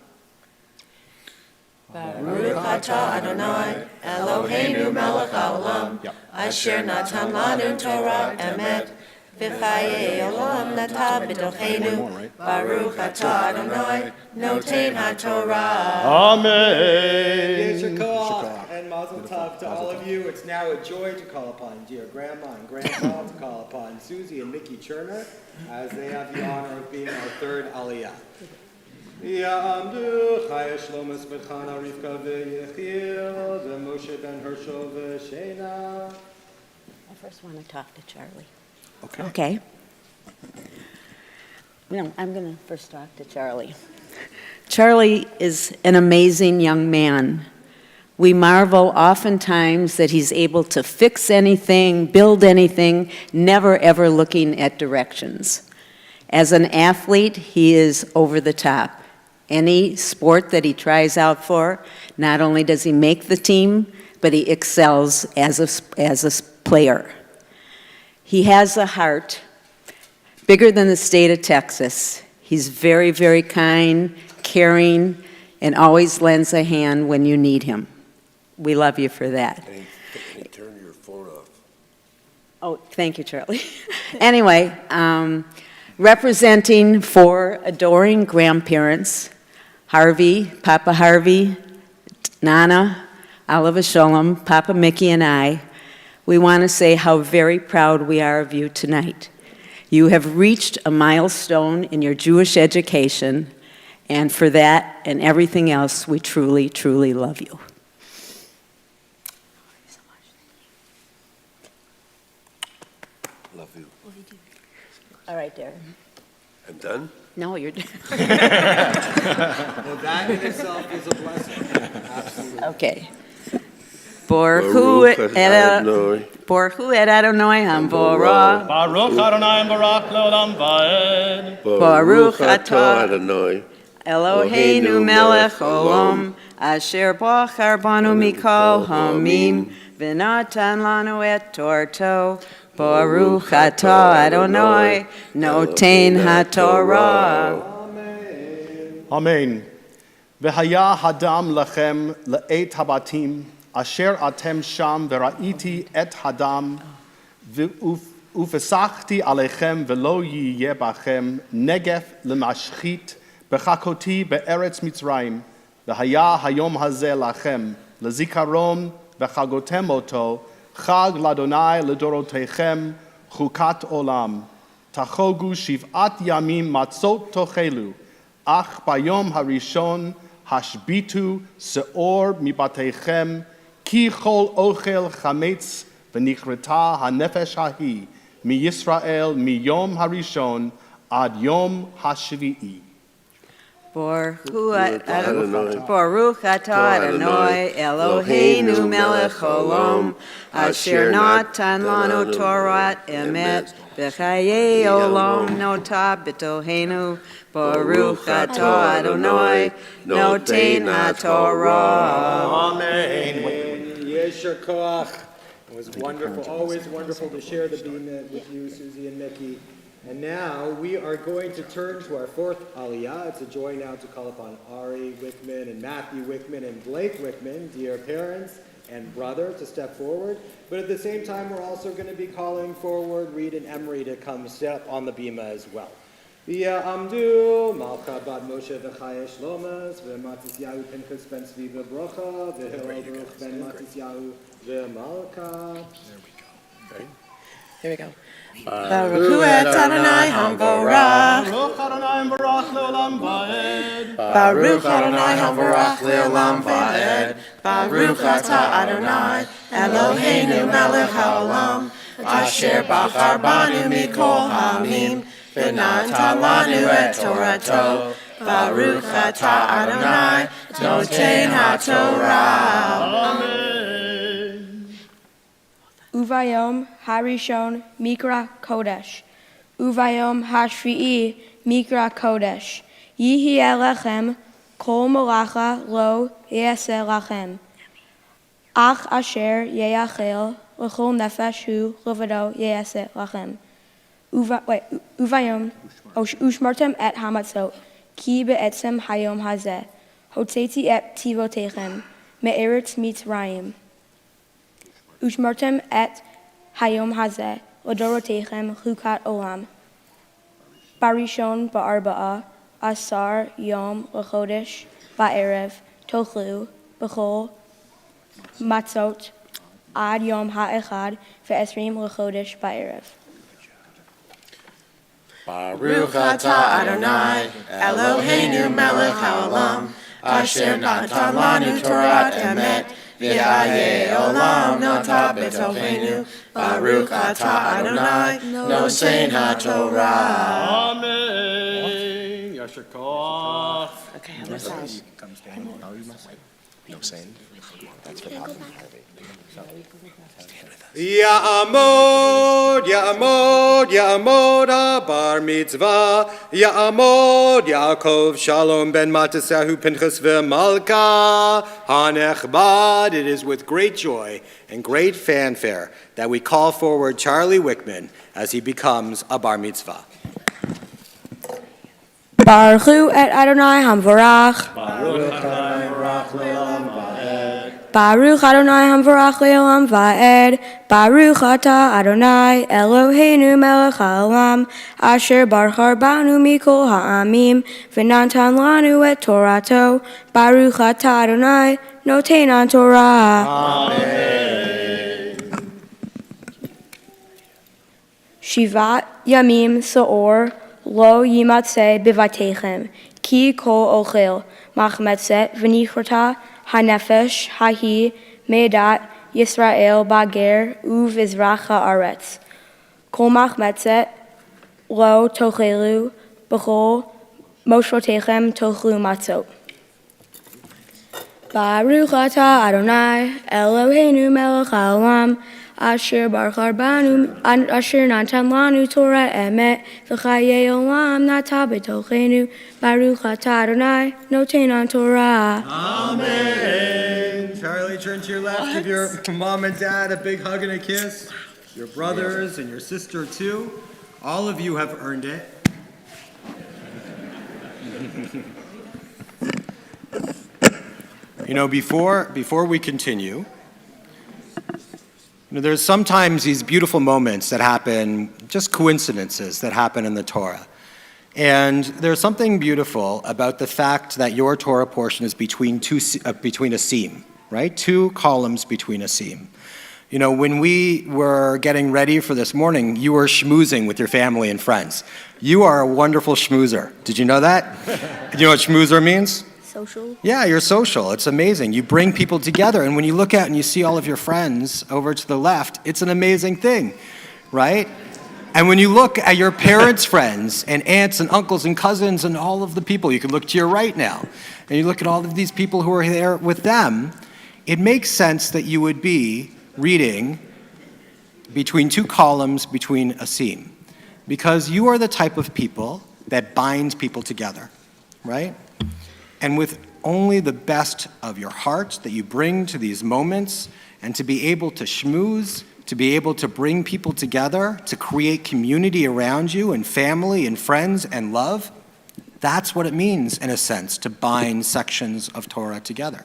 Baruch atah Adonai, Eloheinu melech haolam, asher natan lanu Torah emet, v'chayei olam nata b'tocheinu. Baruch atah Adonai, noten haTorah. Amen. Yesher koach and mazel tov to all of you. It's now a joy to call upon dear Grandma and Grandpa, to call upon Susie and Mickey Cherner, as they have the honor of being our third Aliyah. Ya'amdu Chaya Shlomis B'chana Rivka V'Yechiel V'Moshe Ben Hershel V'Shena. I first want to talk to Charlie. Okay. No, I'm going to first talk to Charlie. Charlie is an amazing young man. We marvel oftentimes that he's able to fix anything, build anything, never ever looking at directions. As an athlete, he is over the top. Any sport that he tries out for, not only does he make the team, but he excels as a player. He has a heart bigger than the state of Texas. He's very, very kind, caring, and always lends a hand when you need him. We love you for that. Hey, turn your phone off. Oh, thank you, Charlie. Anyway, representing 4 adoring grandparents, Harvey, Papa Harvey, Nana, Oliver Shalom, Papa Mickey, and I, we want to say how very proud we are of you tonight. You have reached a milestone in your Jewish education, and for that and everything else, we truly, truly love you. Love you. All right, Darren. I'm done? No, you're... Well, that in itself is a blessing. Absolutely. Okay. Borhu et Adonai Hamborah. Baruch Adonai Barak Leolam Vaed. Baruch atah Adonai Eloheinu melech olam asher bachar banu mikol hamim v'natan lanu et torto. Baruch atah Adonai noten haTorah. Amen. V'haya hadam lachem le'et habatim asher atem sham v'ra'iti et hadam ufesachti alechem v'lo yiyeh bachem negef lemashchit b'chakoti be'eretz Mitzrayim v'haya hayom hazeh lachem lezikaron v'chagotem oto chag ladonai ledorotechem chukat olam tachogu shiv'at yamim matzot tochelu ach bayom harishon hashbitu seor mibatechem ki chol ochel chametz v'nichreta hanefesh hahi mi Yisrael miyom harishon ad yom hashvi'i. Baruch atah Adonai Eloheinu melech olam asher natan lanu Torah emet b'chayei olam nota b'toheinu. Baruch atah Adonai noten haTorah. Amen. Yesher koach. It was wonderful, always wonderful to share the bima with you, Susie and Mickey. And now we are going to turn to our 4th Aliyah. It's a joy now to call upon Ari Wichman and Matthew Wichman and Blake Wichman, dear parents and brother, to step forward. But at the same time, we're also going to be calling forward Reed and Emery to come step on the bima as well. Amdu Malcha Bat Moshe v'Chaya Shlomas v'Matisyahu Pinchas Ben Tzvi v'Brocha v'Hillel Baruch Ben Matisyahu v'Malcha. There we go. Baruch hu et Adonai hamvorach. Baruch Adonai Barach Leolam Vaed. Baruch Adonai hamvorach le'olam va'ed. Baruch atah Adonai Eloheinu melech haolam. Asher bachar banu mikol ha'amim. V'natan lanu et Torato. Baruch atah Adonai noten haTorah. Amen. Uvayom harishon mikra kodesh. Uvayom hashvi'i mikra kodesh. Yihi elechem kol malacha lo yaseh lachem. Ach asher yeyachel l'chol nefesh hu levado yaseh lachem. Uvayom ushmartem et hamatzot. Ki be'etzem hayom hazeh. Hotzeti et tivotechem. Me'eretz mitzrayim. Ushmartem et hayom hazeh. L'dorotechem chukat olam. Barishon ba'arba'a. Asar yom l'chodesh ba'erev. Tochlu b'chol matzot. Ad yom ha'echad. Ve'esrim l'chodesh ba'erev. Baruch atah Adonai Eloheinu melech haolam. Asher natan lanu Torat emet. V'yayeh olam nota b'tochenu. Baruch atah Adonai noten haTorah. Amen. Yasher koach. Okay, other side. You can come stand. No saying. That's for Papa and Harvey. Ya'amod, Ya'amod, Ya'amod bar mitzvah. Ya'amod, Yaakov, Shalom ben Matasehu, Pinchas v'Malka, Hanechbad. It is with great joy and great fanfare that we call forward Charlie Wichman as he becomes a bar mitzvah. Baruch hu et Adonai hamvorach. Baruch Adonai Barach Leolam Vaed. Baruch Adonai hamvorach le'olam va'ed. Baruch atah Adonai Eloheinu melech haolam. Asher bachar banu mikol ha'amim. V'natan lanu et Torato. Baruch atah Adonai noten haTorah. Amen. Shivat yamim seor. Lo yimatzeh bivatechem, ki kol ochel, machmetzet v'nichrata hanefesh hahi medat Yisrael bager uvizrach haaretz. Kol machmetzet lo tochelu b'chol moshotechem tochlu matzot. Baruch atah Adonai Eloheinu melech haolam. Asher bachar banu, Asher natan lanu Torah emet, v'chayei olam nata b'tochenu, Baruch atah Adonai noten haTorah. Amen. Charlie, turn to your left. Give your mom and dad a big hug and a kiss. Your brothers and your sister too. All of you have earned it. You know, before we continue, there's sometimes these beautiful moments that happen, just coincidences that happen in the Torah. And there's something beautiful about the fact that your Torah portion is between a seam, right? Two columns between a seam. You know, when we were getting ready for this morning, you were schmoozing with your family and friends. You are a wonderful schmoozer. Did you know that? Do you know what schmoozer means? Social. Yeah, you're social. It's amazing. You bring people together, and when you look out and you see all of your friends over to the left, it's an amazing thing, right? And when you look at your parents' friends and aunts and uncles and cousins and all of the people, you can look to your right now, and you look at all of these people who are there with them, it makes sense that you would be reading between two columns between a seam, because you are the type of people that binds people together, right? And with only the best of your heart that you bring to these moments, and to be able to schmooze, to be able to bring people together, to create community around you and family and friends and love, that's what it means, in a sense, to bind sections of Torah together.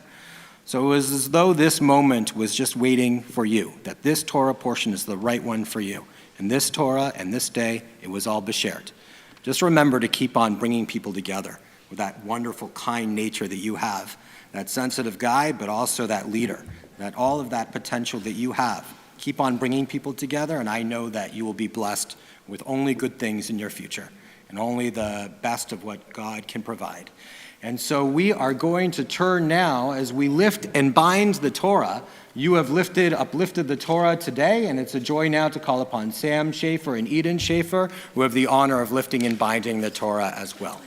So it was as though this moment was just waiting for you, that this Torah portion is the right one for you. And this Torah and this day, it was all b'shert. Just remember to keep on bringing people together with that wonderful, kind nature that you have, that sensitive guy, but also that leader, that all of that potential that you have keep on bringing people together, and I know that you will be blessed with only good things in your future and only the best of what God can provide. And so we are going to turn now as we lift and bind the Torah. You have uplifted the Torah today, and it's a joy now to call upon Sam Schaefer and Eden Schaefer, who have the honor of lifting and binding the Torah as well.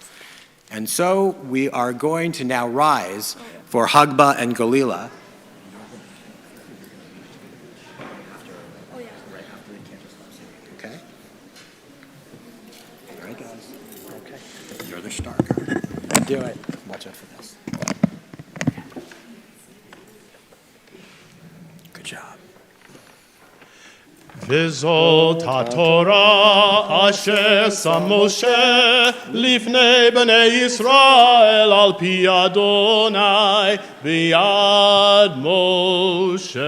And so we are going to now rise for Hagba and Galila. Okay? All right, guys. Okay. You're the star guy. Do it. Watch out for this. Good job. וזאת התורה אשר שם משה לפני בני ישראל על פי אדוני ביד משה.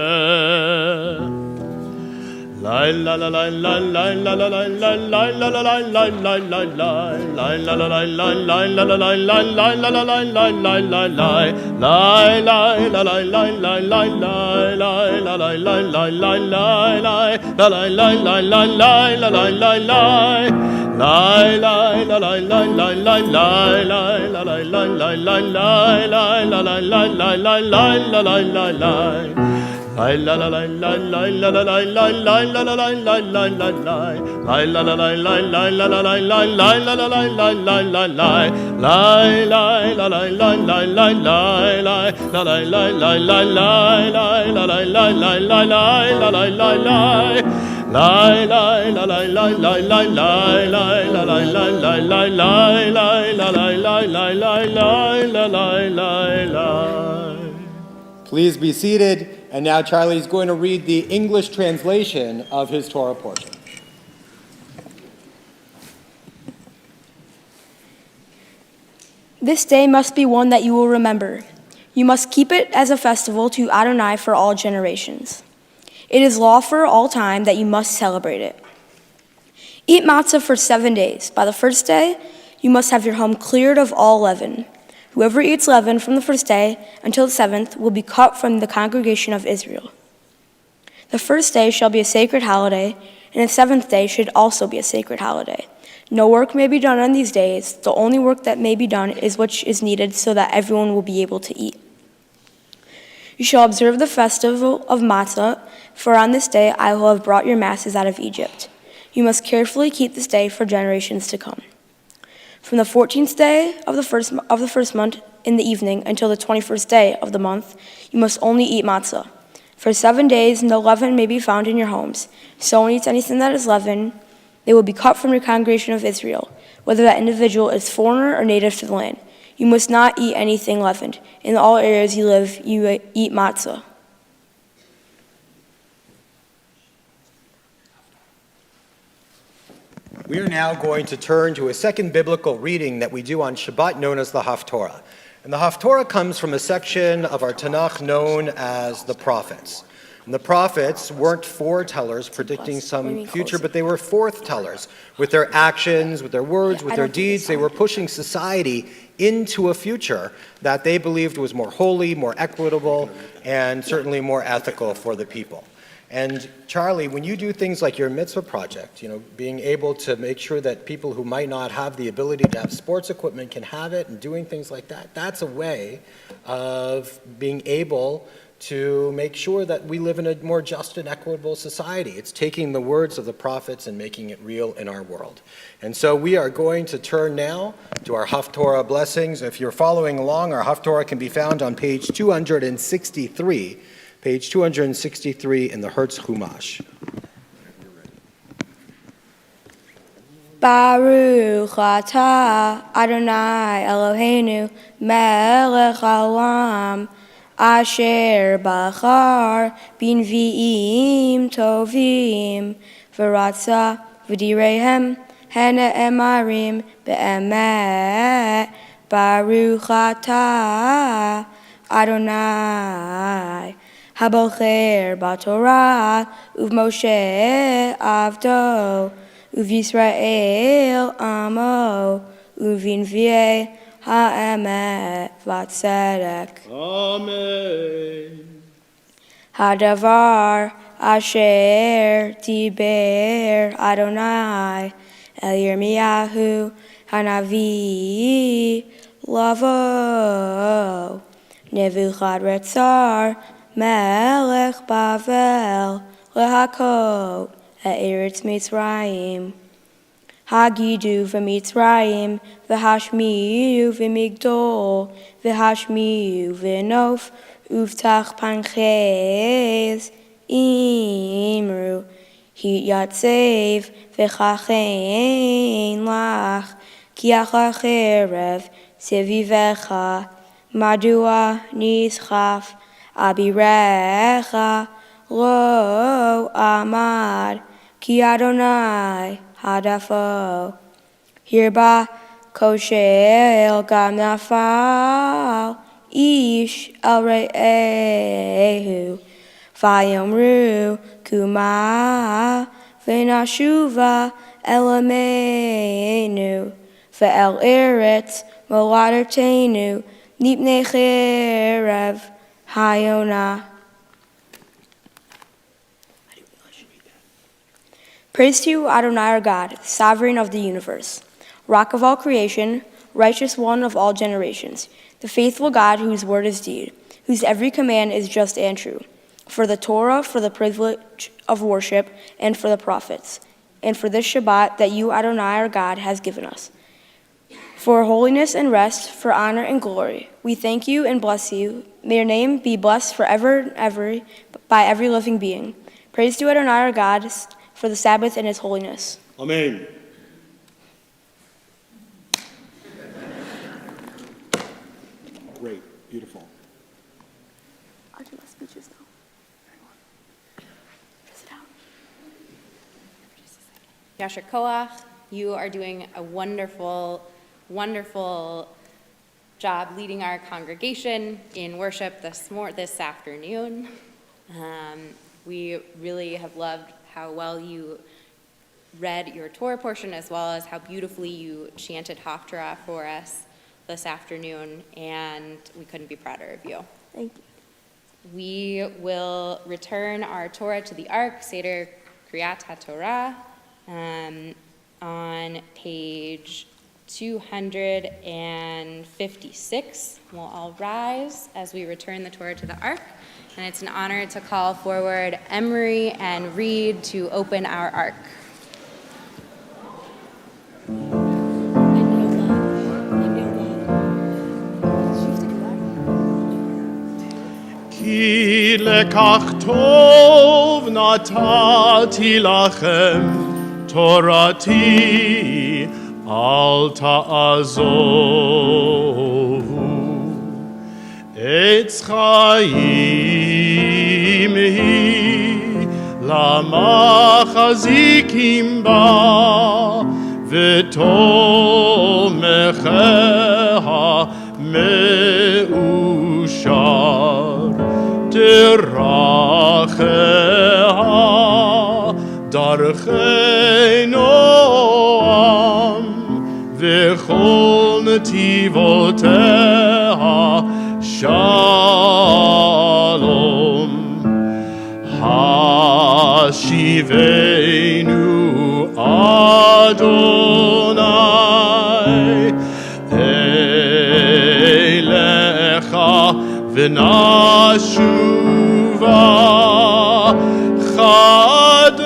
La la la la la la la la la la la la la la la la la Please be seated. And now Charlie is going to read the English translation of his Torah portion. This day must be one that you will remember. You must keep it as a festival to Adonai for all generations. It is law for all time that you must celebrate it. Eat matzah for 7 days. By the first day, you must have your home cleared of all leaven. Whoever eats leaven from the first day until the seventh will be cut from the congregation of Israel. The first day shall be a sacred holiday, and the seventh day should also be a sacred holiday. No work may be done on these days. The only work that may be done is what is needed so that everyone will be able to eat. You shall observe the festival of matzah, for on this day I will have brought your masses out of Egypt. You must carefully keep this day for generations to come. From the 14th day of the first month in the evening until the 21st day of the month, you must only eat matzah. For 7 days, no leaven may be found in your homes. If someone eats anything that is leavened, they will be cut from your congregation of Israel, whether that individual is foreigner or native to the land. You must not eat anything leavened. In all areas you live, you eat matzah. We are now going to turn to a second biblical reading that we do on Shabbat known as the Haftorah. And the Haftorah comes from a section of our Tanakh known as the prophets. And the prophets weren't foretellers predicting some future, but they were forthtellers. With their actions, with their words, with their deeds, they were pushing society into a future that they believed was more holy, more equitable, and certainly more ethical for the people. And Charlie, when you do things like your mitzvah project, being able to make sure that people who might not have the ability to have sports equipment can have it and doing things like that, that's a way of being able to make sure that we live in a more just and equitable society. It's taking the words of the prophets and making it real in our world. And so we are going to turn now to our Haftorah blessings. If you're following along, our Haftorah can be found on page 263. Page 263 in the Hertz Chumash. Baruch atah Adonai Eloheinu melech haolam asher bachar b'nvi'im tovim v'ratza v'direihem hena'emarim be'emet Baruch atah Adonai Habocher b'Torah uv'Moshe avdo uv'Yisrael amo uv'Nvi'ei ha'emet v'tzedek. Amen. Hadavar Asher diber Adonai el Yirmiyahu Hanavi lavo Nebuchadrezzar melech Bavel lehakot eretz Mitzrayim. Hagidu v'Mitzrayim, v'hashmiu v'migdol, v'hashmiu v'nof, uvtach panchez, imru, hit yatsev, v'chachein lach, kiach acherev, sevivecha, madua nischaf, abirecha, lo amad, ki Adonai, Hadafo. Herba koshel gam nafal ish el re'ehu vayomru kuma v'nashuva elamenu ve'el eretz moladertenu nipnei cherev hayona. Praise to you, Adonai our God, sovereign of the universe, rock of all creation, righteous one of all generations, the faithful God whose word is deed, whose every command is just and true, for the Torah, for the privilege of worship, and for the prophets, and for this Shabbat that you, Adonai our God, has given us. For holiness and rest, for honor and glory, we thank you and bless you. May your name be blessed forever and ever by every living being. Praise to you, Adonai our God, for the Sabbath and its holiness. Amen. Great, beautiful. I'll do my speeches now. Sit down. Yasher Koach, you are doing a wonderful, wonderful job leading our congregation in worship this afternoon. We really have loved how well you read your Torah portion, as well as how beautifully you chanted Haftarah for us this afternoon, and we couldn't be prouder of you. Thank you. We will return our Torah to the Ark, Seder Kriyat HaTorah, on page 256. We'll all rise as we return the Torah to the Ark. And it's an honor to call forward Emery and Reed to open our Ark. Ki lekach tov natati lachem torati al ta'azovu etz chaim hi lamachazikim ba v'tomecheha meushar דרכיה דרכי נועם וכל נתיבותיה שלום השיבנו אדוני אליך ונשובה חדש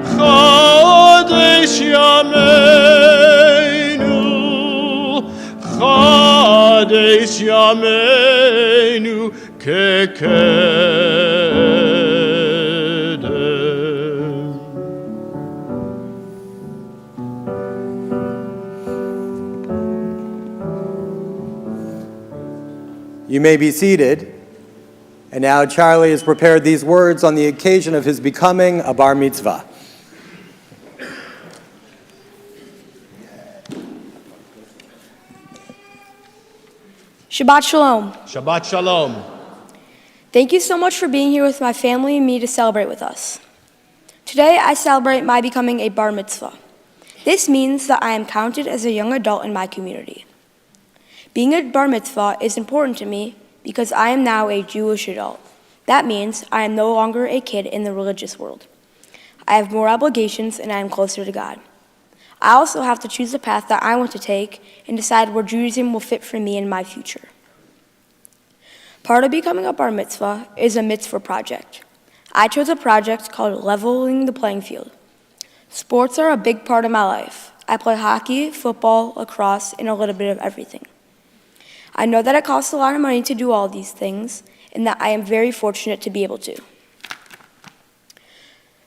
חדש ימינו חדש ימינו כקדם. You may be seated. And now Charlie has prepared these words on the occasion of his becoming a bar mitzvah. Shabbat Shalom. Shabbat Shalom. Thank you so much for being here with my family and me to celebrate with us. Today I celebrate my becoming a bar mitzvah. This means that I am counted as a young adult in my community. Being a bar mitzvah is important to me because I am now a Jewish adult. That means I am no longer a kid in the religious world. I have more obligations and I am closer to God. I also have to choose the path that I want to take and decide where Judaism will fit for me in my future. Part of becoming a bar mitzvah is a mitzvah project. I chose a project called Leveling the Playing Field. Sports are a big part of my life. I play hockey, football, lacrosse, and a little bit of everything. I know that it costs a lot of money to do all these things, and that I am very fortunate to be able to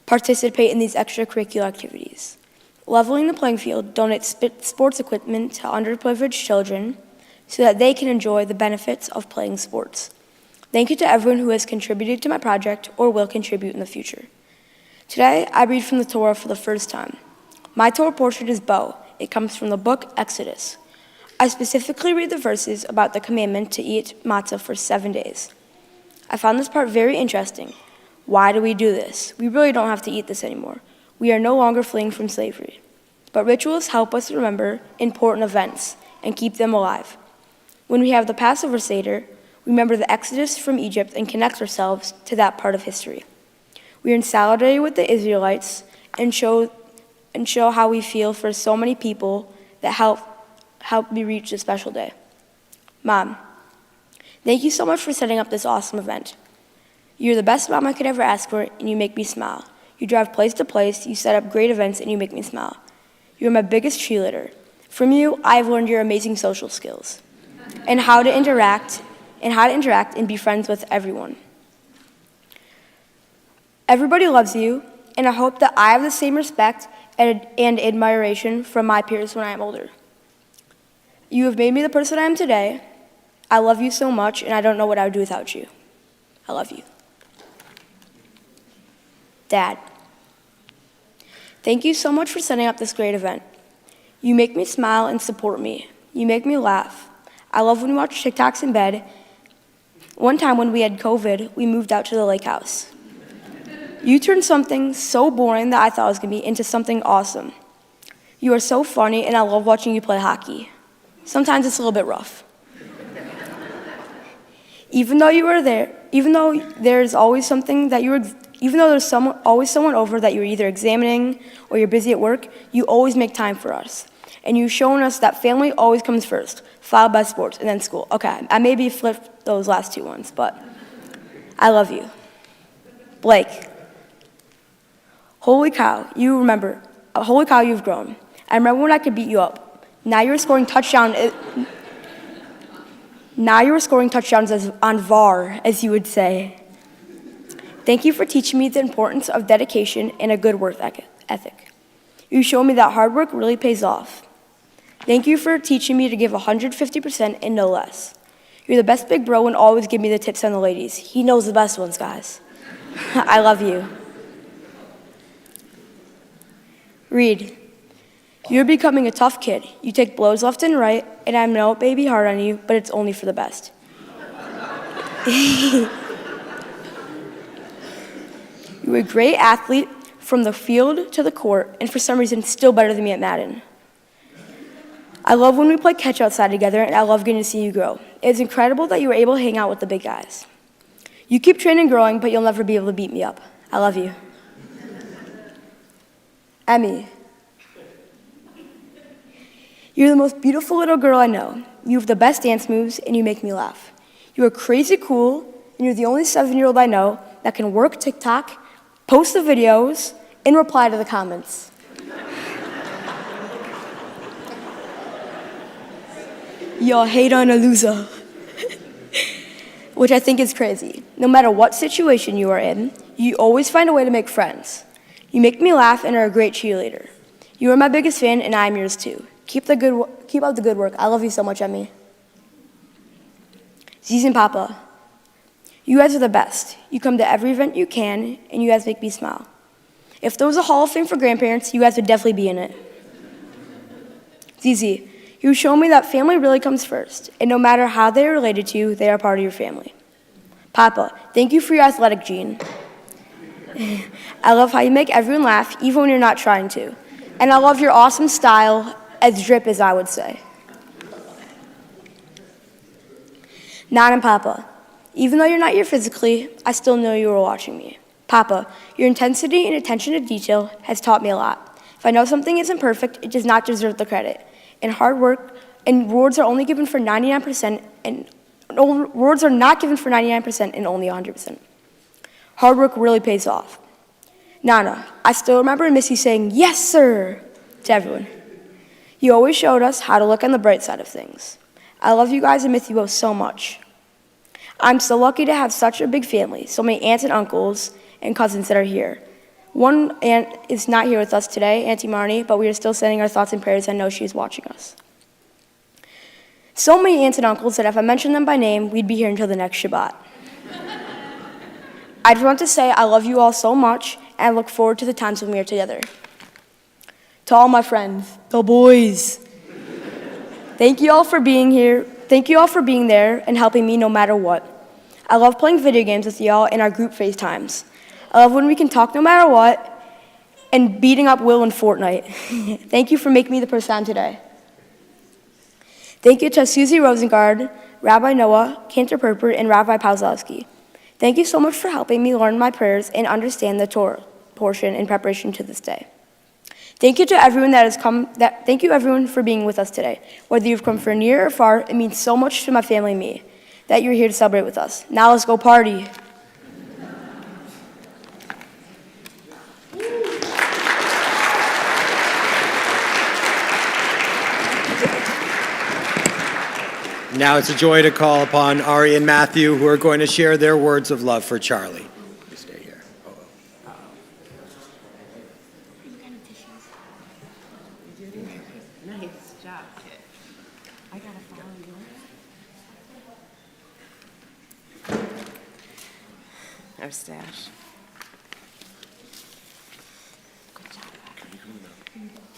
participate in these extracurricular activities. Leveling the Playing Field donates sports equipment to underprivileged children so that they can enjoy the benefits of playing sports. Thank you to everyone who has contributed to my project or will contribute in the future. Today, I read from the Torah for the first time. My Torah portion is Bo. It comes from the book Exodus. I specifically read the verses about the commandment to eat matzah for 7 days. I found this part very interesting. Why do we do this? We really don't have to eat this anymore. We are no longer fleeing from slavery. But rituals help us remember important events and keep them alive. When we have the Passover Seder, we remember the Exodus from Egypt and connect ourselves to that part of history. We are in solidarity with the Israelites and show how we feel for so many people that help me reach this special day. Mom, thank you so much for setting up this awesome event. You're the best mom I could ever ask for, and you make me smile. You drive place to place, you set up great events, and you make me smile. You're my biggest cheerleader. From you, I've learned your amazing social skills and how to interact and be friends with everyone. Everybody loves you, and I hope that I have the same respect and admiration from my peers when I am older. You have made me the person I am today. I love you so much, and I don't know what I would do without you. I love you. Dad, thank you so much for setting up this great event. You make me smile and support me. You make me laugh. I love when we watch TikToks in bed. One time when we had COVID, we moved out to the lake house. You turned something so boring that I thought was going to be into something awesome. You are so funny, and I love watching you play hockey. Sometimes it's a little bit rough. Even though there's always someone over that you're either examining or you're busy at work, you always make time for us. And you've shown us that family always comes first, followed by sports, and then school. Okay, I maybe flipped those last two ones, but I love you. Blake, holy cow, you've grown. I remember when I could beat you up. Now you're scoring touchdowns on VAR, as you would say. Thank you for teaching me the importance of dedication and a good work ethic. You show me that hard work really pays off. Thank you for teaching me to give 150% and no less. You're the best big bro and always give me the tips on the ladies. He knows the best ones, guys. I love you. Reed, you're becoming a tough kid. You take blows left and right, and I know it may be hard on you, but it's only for the best. You're a great athlete from the field to the court, and for some reason, still better than me at Madden. I love when we play catch outside together, and I love getting to see you grow. It's incredible that you were able to hang out with the big guys. You keep training and growing, but you'll never be able to beat me up. I love you. Emmy, you're the most beautiful little girl I know. You have the best dance moves, and you make me laugh. You are crazy cool, and you're the only 7-year-old I know that can work TikTok, post the videos, and reply to the comments. Y'all hate on a loser. Which I think is crazy. No matter what situation you are in, you always find a way to make friends. You make me laugh and are a great cheerleader. You are my biggest fan, and I'm yours too. Keep up the good work. I love you so much, Emmy. Ziz and Papa, you guys are the best. You come to every event you can, and you guys make me smile. If there was a Hall of Fame for grandparents, you guys would definitely be in it. Zizi, you show me that family really comes first, and no matter how they are related to you, they are part of your family. Papa, thank you for your athletic gene. I love how you make everyone laugh, even when you're not trying to. And I love your awesome style, as drip as I would say. Nan and Papa, Even though you're not here physically, I still know you are watching me. Papa, your intensity and attention to detail has taught me a lot. If I know something isn't perfect, it does not deserve the credit. And hard work and rewards are only given for 99% and rewards are not given for 99% and only 100%. Hard work really pays off. Nana, I still remember and miss you saying, "Yes, sir," to everyone. You always showed us how to look on the bright side of things. I love you guys and miss you both so much. I'm so lucky to have such a big family, so many aunts and uncles and cousins that are here. One aunt is not here with us today, Auntie Marnie, but we are still sending our thoughts and prayers. I know she's watching us. So many aunts and uncles that if I mentioned them by name, we'd be here until the next Shabbat. I just want to say I love you all so much, and I look forward to the times when we are together. To all my friends, the boys, thank you all for being here. Thank you all for being there and helping me no matter what. I love playing video games with y'all in our group FaceTimes. I love when we can talk no matter what and beating up Will in Fortnite. Thank you for making me the person I am today. Thank you to Susie Rosengard, Rabbi Noah, Cantor Perper, and Rabbi Pauzlowski. Thank you so much for helping me learn my prayers and understand the Torah portion in preparation to this day. Thank you to everyone that has come. Thank you everyone for being with us today. Whether you've come from near or far, it means so much to my family and me that you're here to celebrate with us. Now let's go party. Now it's a joy to call upon Ari and Matthew, who are going to share their words of love for Charlie. You stay here. Nice job, kid. I gotta follow you. Our stash. Good job.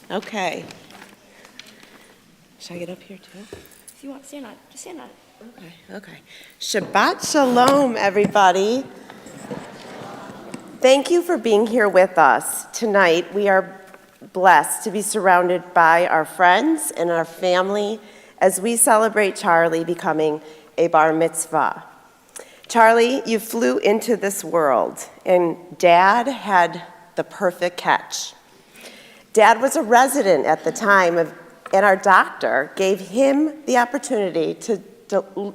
Okay. Should I get up here too? If you want, stand on it. Just stand on it. Okay. Shabbat Shalom, everybody. Thank you for being here with us. Tonight, we are blessed to be surrounded by our friends and our family as we celebrate Charlie becoming a bar mitzvah. Charlie, you flew into this world, and Dad had the perfect catch. Dad was a resident at the time and our doctor gave him the opportunity to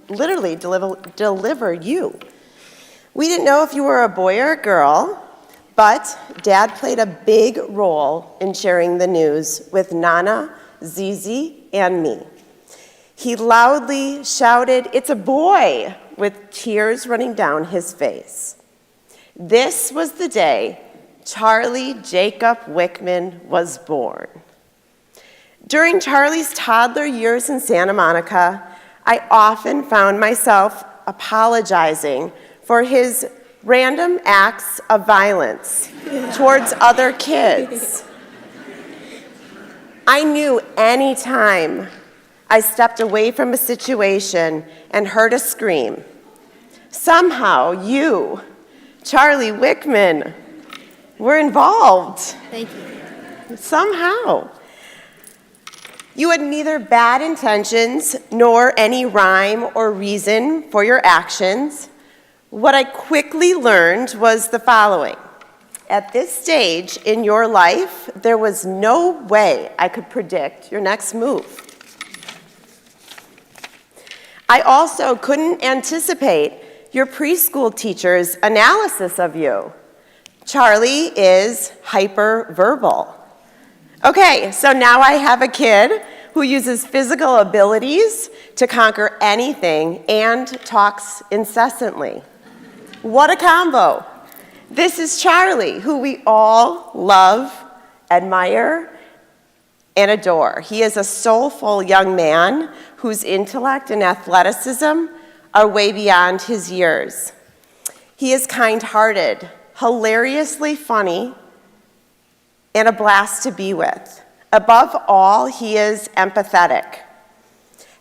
literally deliver you. We didn't know if you were a boy or a girl, but Dad played a big role in sharing the news with Nana, Zizi, and me. He loudly shouted, "It's a boy," with tears running down his face. This was the day Charlie Jacob Wichman was born. During Charlie's toddler years in Santa Monica, I often found myself apologizing for his random acts of violence towards other kids. I knew any time I stepped away from a situation and heard a scream, somehow you, Charlie Wichman, were involved. Thank you. Somehow. You had neither bad intentions nor any rhyme or reason for your actions. What I quickly learned was the following. At this stage in your life, there was no way I could predict your next move. I also couldn't anticipate your preschool teacher's analysis of you. Charlie is hyperverbal. Okay, so now I have a kid who uses physical abilities to conquer anything and talks incessantly. What a combo. This is Charlie, who we all love, admire, and adore. He is a soulful young man whose intellect and athleticism are way beyond his years. He is kind-hearted, hilariously funny, and a blast to be with. Above all, he is empathetic.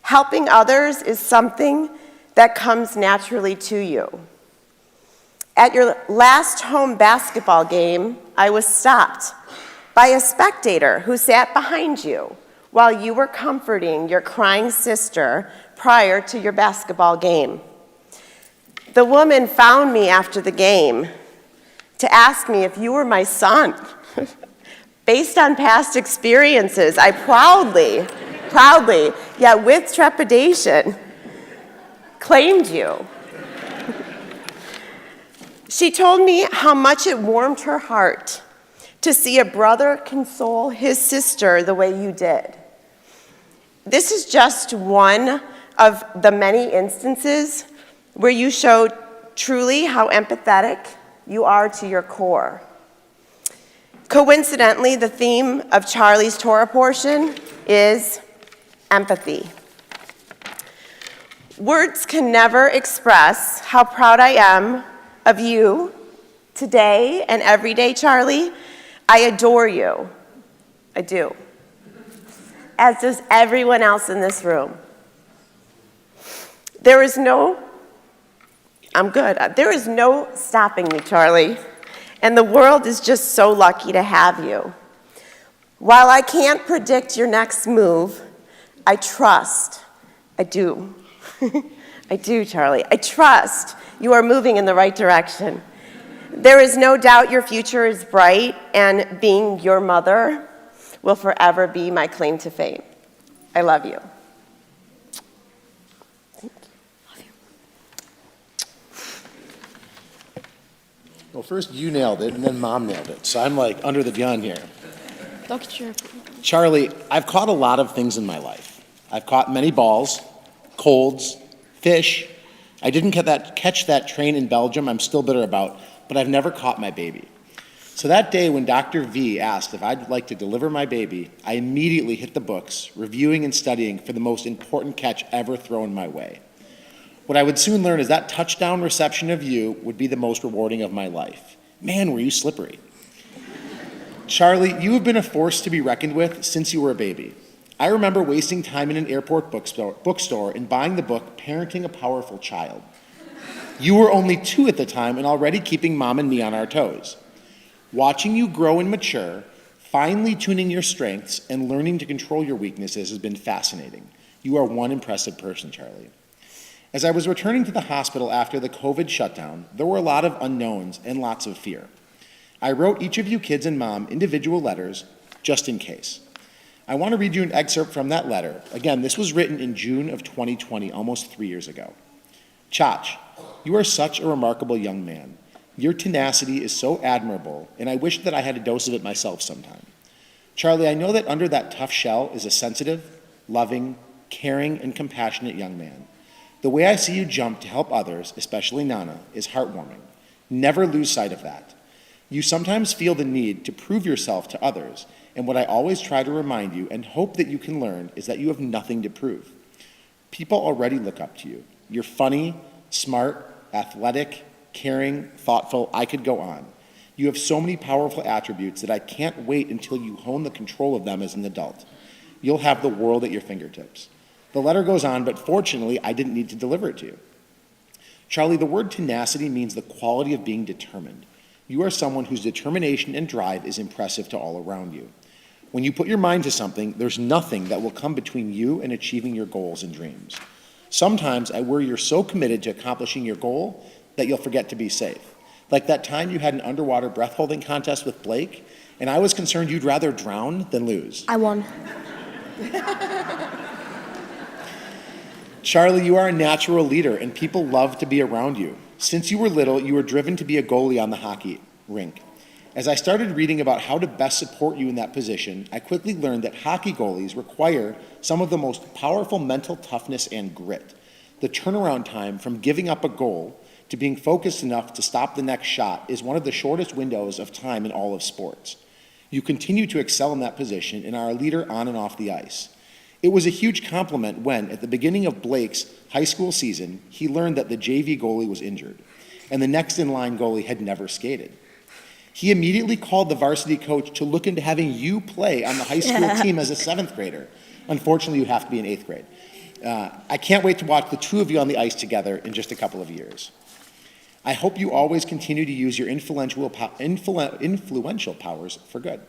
Helping others is something that comes naturally to you. At your last home basketball game, I was stopped by a spectator who sat behind you while you were comforting your crying sister prior to your basketball game. The woman found me after the game to ask me if you were my son. Based on past experiences, I proudly, yet with trepidation, claimed you. She told me how much it warmed her heart to see a brother console his sister the way you did. This is just one of the many instances where you showed truly how empathetic you are to your core. Coincidentally, the theme of Charlie's Torah portion is empathy. Words can never express how proud I am of you today and every day, Charlie. I adore you. I do. As does everyone else in this room. There is no stopping me, Charlie. And the world is just so lucky to have you. While I can't predict your next move, I trust. I do. I do, Charlie. I trust you are moving in the right direction. There is no doubt your future is bright, and being your mother will forever be my claim to fame. I love you. Well, first you nailed it, and then Mom nailed it. So I'm like under the gun here. Charlie, I've caught a lot of things in my life. I've caught many balls, colds, fish. I didn't catch that train in Belgium I'm still bitter about, but I've never caught my baby. So that day when Dr. V asked if I'd like to deliver my baby, I immediately hit the books, reviewing and studying for the most important catch ever thrown my way. What I would soon learn is that touchdown reception of you would be the most rewarding of my life. Man, were you slippery. Charlie, you have been a force to be reckoned with since you were a baby. I remember wasting time in an airport bookstore and buying the book, Parenting a Powerful Child. You were only 2 at the time and already keeping Mom and me on our toes. Watching you grow and mature, finely tuning your strengths, and learning to control your weaknesses has been fascinating. You are one impressive person, Charlie. As I was returning to the hospital after the COVID shutdown, there were a lot of unknowns and lots of fear. I wrote each of you kids and Mom individual letters, just in case. I want to read you an excerpt from that letter. Again, this was written in June of 2020, almost 3 years ago. Chach, you are such a remarkable young man. Your tenacity is so admirable, and I wish that I had a dose of it myself sometime. Charlie, I know that under that tough shell is a sensitive, loving, caring, and compassionate young man. The way I see you jump to help others, especially Nana, is heartwarming. Never lose sight of that. You sometimes feel the need to prove yourself to others, and what I always try to remind you and hope that you can learn is that you have nothing to prove. People already look up to you. You're funny, smart, athletic, caring, thoughtful. I could go on. You have so many powerful attributes that I can't wait until you hone the control of them as an adult. You'll have the world at your fingertips. The letter goes on, but fortunately, I didn't need to deliver it to you. Charlie, the word tenacity means the quality of being determined. You are someone whose determination and drive is impressive to all around you. When you put your mind to something, there's nothing that will come between you and achieving your goals and dreams. Sometimes I worry you're so committed to accomplishing your goal that you'll forget to be safe. Like that time you had an underwater breath-holding contest with Blake, and I was concerned you'd rather drown than lose. I won. Charlie, you are a natural leader, and people love to be around you. Since you were little, you were driven to be a goalie on the hockey rink. As I started reading about how to best support you in that position, I quickly learned that hockey goalies require some of the most powerful mental toughness and grit. The turnaround time from giving up a goal to being focused enough to stop the next shot is one of the shortest windows of time in all of sports. You continue to excel in that position and are a leader on and off the ice. It was a huge compliment when, at the beginning of Blake's high school season, he learned that the JV goalie was injured, and the next in line goalie had never skated. He immediately called the varsity coach to look into having you play on the high school team as a 7th grader. Unfortunately, you have to be in 8th grade. I can't wait to watch the 2 of you on the ice together in just a couple of years. I hope you always continue to use your influential powers for good.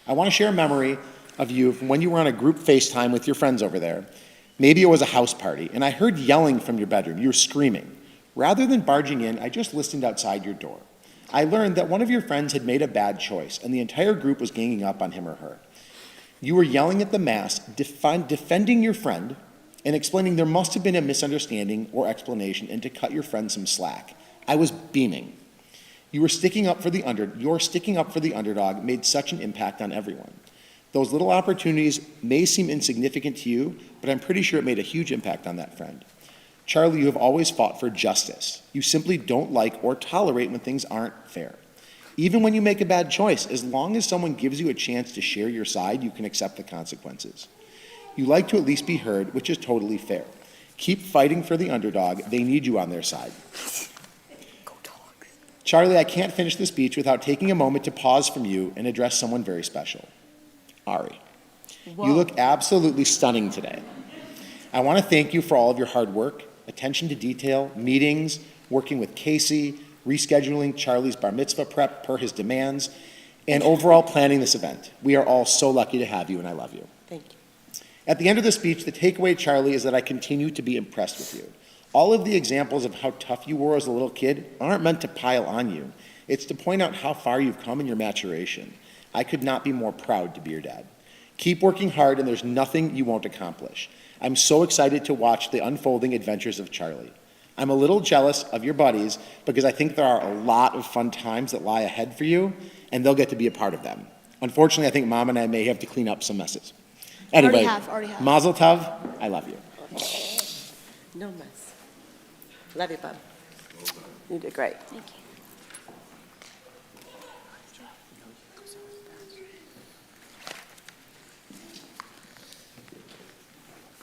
I want to share a memory of you from when you were on a group FaceTime with your friends over there. Maybe it was a house party, and I heard yelling from your bedroom. You were screaming. Rather than barging in, I just listened outside your door. I learned that one of your friends had made a bad choice, and the entire group was ganging up on him or her. You were yelling at the mass, defending your friend, and explaining there must have been a misunderstanding or explanation and to cut your friend some slack. I was beaming. Your sticking up for the underdog made such an impact on everyone. Those little opportunities may seem insignificant to you, but I'm pretty sure it made a huge impact on that friend. Charlie, you have always fought for justice. You simply don't like or tolerate when things aren't fair. Even when you make a bad choice, as long as someone gives you a chance to share your side, you can accept the consequences. You like to at least be heard, which is totally fair. Keep fighting for the underdog. They need you on their side. Charlie, I can't finish the speech without taking a moment to pause from you and address someone very special. Ari, you look absolutely stunning today. I want to thank you for all of your hard work, attention to detail, meetings, working with Casey, rescheduling Charlie's bar mitzvah prep per his demands, and overall planning this event. We are all so lucky to have you, and I love you. Thank you. At the end of the speech, the takeaway, Charlie, is that I continue to be impressed with you. All of the examples of how tough you were as a little kid aren't meant to pile on you. It's to point out how far you've come in your maturation. I could not be more proud to be your dad. Keep working hard, and there's nothing you won't accomplish. I'm so excited to watch the unfolding adventures of Charlie. I'm a little jealous of your buddies because I think there are a lot of fun times that lie ahead for you, and they'll get to be a part of them. Unfortunately, I think Mom and I may have to clean up some messes. Anyway, Already have. Mazel Tov, I love you. No mess. Love you, Bob. You did great. Thank you.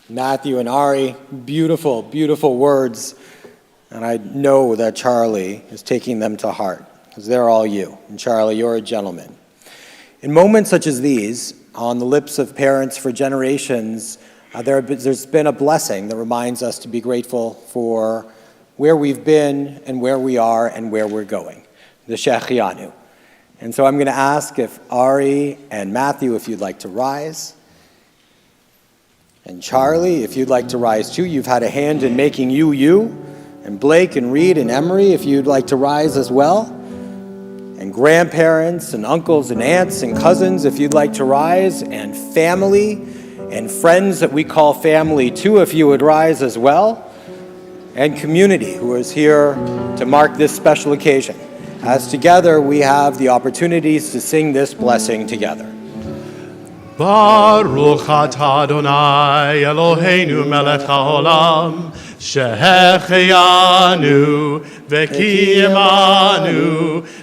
Matthew and Ari, beautiful, beautiful words. And I know that Charlie is taking them to heart, because they're all you. And Charlie, you're a gentleman. In moments such as these, on the lips of parents for generations, there's been a blessing that reminds us to be grateful for where we've been and where we are and where we're going, the Shechianu. And so I'm going to ask if Ari and Matthew, if you'd like to rise. And Charlie, if you'd like to rise too. You've had a hand in making you, you. And Blake and Reed and Emery, if you'd like to rise as well. And grandparents and uncles and aunts and cousins, if you'd like to rise. And family and friends that we call family too, if you would rise as well. And community who is here to mark this special occasion. As together we have the opportunities to sing this blessing together. Baruch atah Adonai Eloheinu melech haolam shehecheyanu v'kiyemanu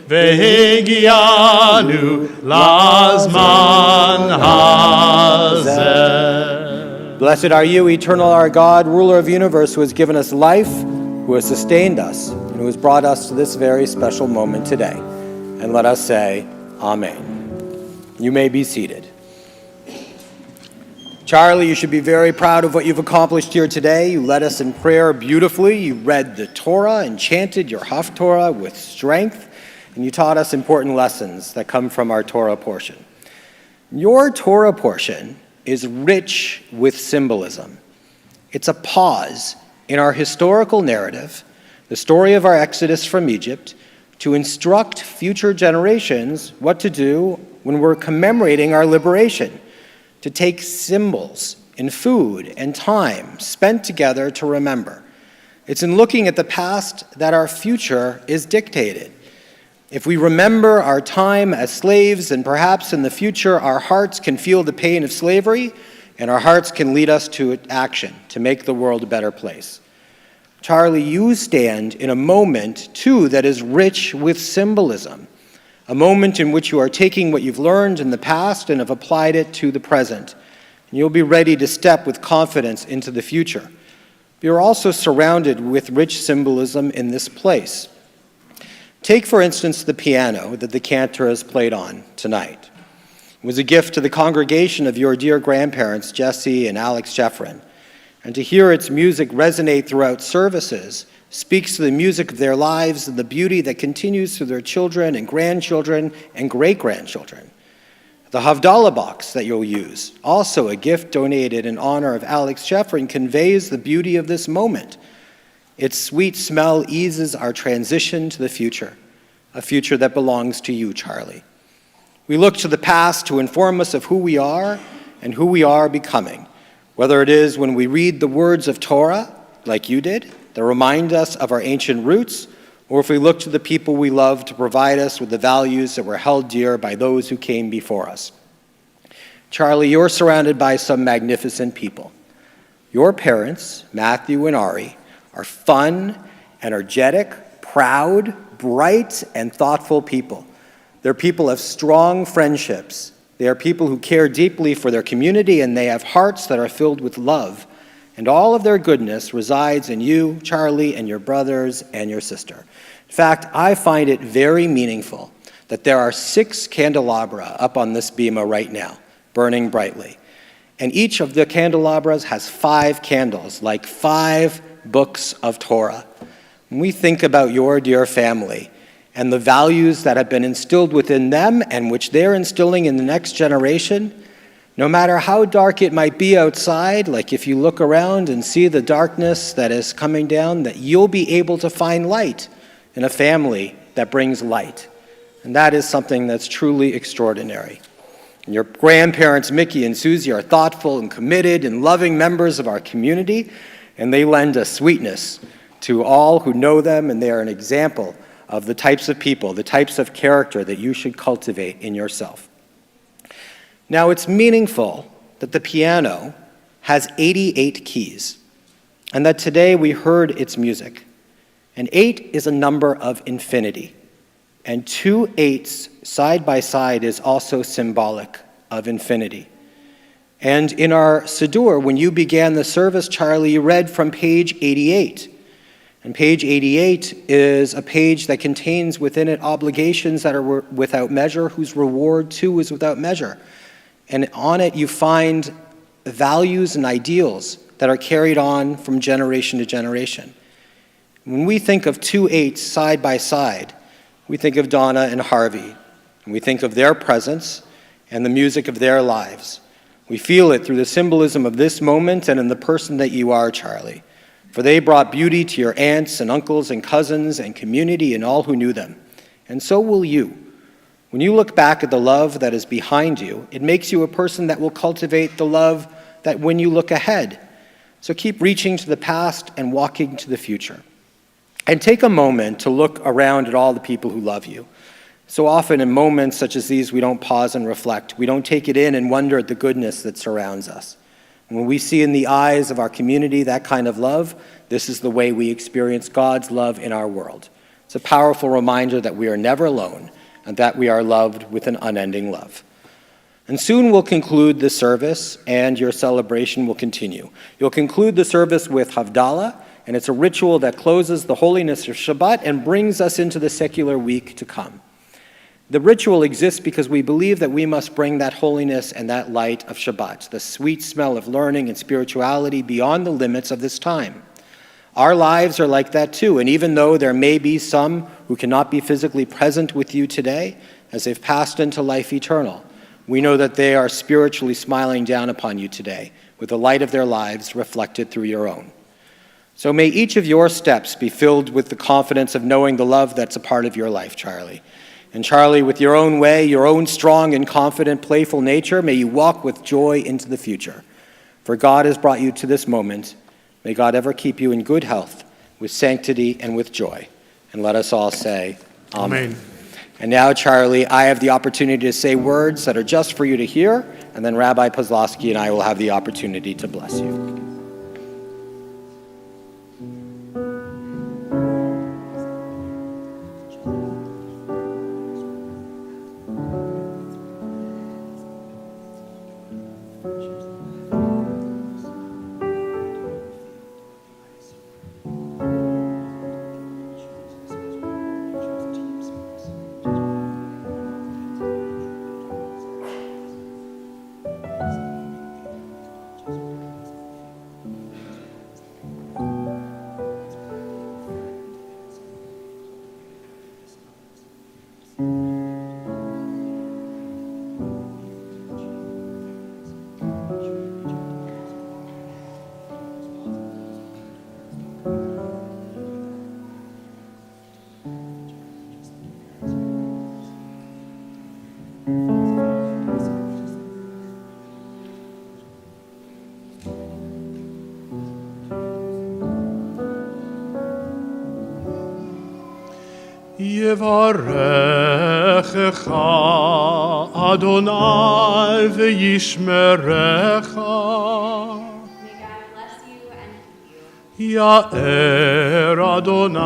v'hegianu lazman hazeh. Blessed are you, eternal our God, ruler of the universe, who has given us life, who has sustained us, and who has brought us to this very special moment today. And let us say, Amen. You may be seated. Charlie, you should be very proud of what you've accomplished here today. You led us in prayer beautifully. You read the Torah and chanted your Haftorah with strength. And you taught us important lessons that come from our Torah portion. Your Torah portion is rich with symbolism. It's a pause in our historical narrative, the story of our exodus from Egypt, to instruct future generations what to do when we're commemorating our liberation. To take symbols in food and time spent together to remember. It's in looking at the past that our future is dictated. If we remember our time as slaves, then perhaps in the future our hearts can feel the pain of slavery, and our hearts can lead us to action to make the world a better place. Charlie, you stand in a moment, too, that is rich with symbolism. A moment in which you are taking what you've learned in the past and have applied it to the present. And you'll be ready to step with confidence into the future. You're also surrounded with rich symbolism in this place. Take, for instance, the piano that the cantor has played on tonight. It was a gift to the congregation of your dear grandparents, Jesse and Alex Jeffrin. And to hear its music resonate throughout services speaks to the music of their lives and the beauty that continues through their children and grandchildren and great-grandchildren. The Havdalah box that you'll use, also a gift donated in honor of Alex Jeffrin, conveys the beauty of this moment. Its sweet smell eases our transition to the future, a future that belongs to you, Charlie. We look to the past to inform us of who we are and who we are becoming, whether it is when we read the words of Torah, like you did, that remind us of our ancient roots, or if we look to the people we love to provide us with the values that were held dear by those who came before us. Charlie, you're surrounded by some magnificent people. Your parents, Matthew and Ari, are fun, energetic, proud, bright, and thoughtful people. They're people of strong friendships. They are people who care deeply for their community, and they have hearts that are filled with love. And all of their goodness resides in you, Charlie, and your brothers and your sister. In fact, I find it very meaningful that there are 6 candelabra up on this bema right now, burning brightly. And each of the candelabras has 5 candles, like 5 books of Torah. When we think about your dear family and the values that have been instilled within them and which they're instilling in the next generation, no matter how dark it might be outside, like if you look around and see the darkness that is coming down, that you'll be able to find light in a family that brings light. And that is something that's truly extraordinary. And your grandparents, Mickey and Susie, are thoughtful and committed and loving members of our community, and they lend a sweetness to all who know them, and they are an example of the types of people, the types of character that you should cultivate in yourself. Now, it's meaningful that the piano has 88 keys, and that today we heard its music. And 8 is a number of infinity, and 2 8s side by side is also symbolic of infinity. And in our Siddur, when you began the service, Charlie, you read from page 88. And page 88 is a page that contains within it obligations that are without measure, whose reward too is without measure. And on it you find values and ideals that are carried on from generation to generation. When we think of 2 8s side by side, we think of Donna and Harvey, and we think of their presence and the music of their lives. We feel it through the symbolism of this moment and in the person that you are, Charlie. For they brought beauty to your aunts and uncles and cousins and community and all who knew them. And so will you. When you look back at the love that is behind you, it makes you a person that will cultivate the love that when you look ahead. So keep reaching to the past and walking to the future. And take a moment to look around at all the people who love you. So often in moments such as these, we don't pause and reflect. We don't take it in and wonder at the goodness that surrounds us. When we see in the eyes of our community that kind of love, this is the way we experience God's love in our world. It's a powerful reminder that we are never alone and that we are loved with an unending love. And soon we'll conclude the service and your celebration will continue. You'll conclude the service with Havdalah, and it's a ritual that closes the holiness of Shabbat and brings us into the secular week to come. The ritual exists because we believe that we must bring that holiness and that light of Shabbat, the sweet smell of learning and spirituality beyond the limits of this time. Our lives are like that too, and even though there may be some who cannot be physically present with you today, as they've passed into life eternal, we know that they are spiritually smiling down upon you today, with the light of their lives reflected through your own. So may each of your steps be filled with the confidence of knowing the love that's a part of your life, Charlie. And Charlie, with your own way, your own strong and confident, playful nature, may you walk with joy into the future. For God has brought you to this moment. May God ever keep you in good health, with sanctity and with joy. And let us all say, Amen. And now, Charlie, I have the opportunity to say words that are just for you to hear, and then Rabbi Pozlowski and I will have the opportunity to bless you. יברכך אדוני וישמרך. יאר אדוני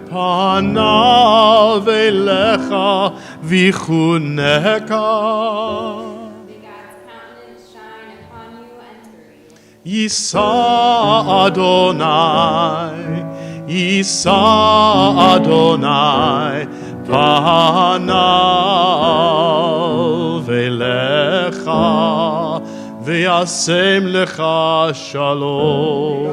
פניו אליך ויחונקה. יישא אדוני פניו אליך וישם לך שלום.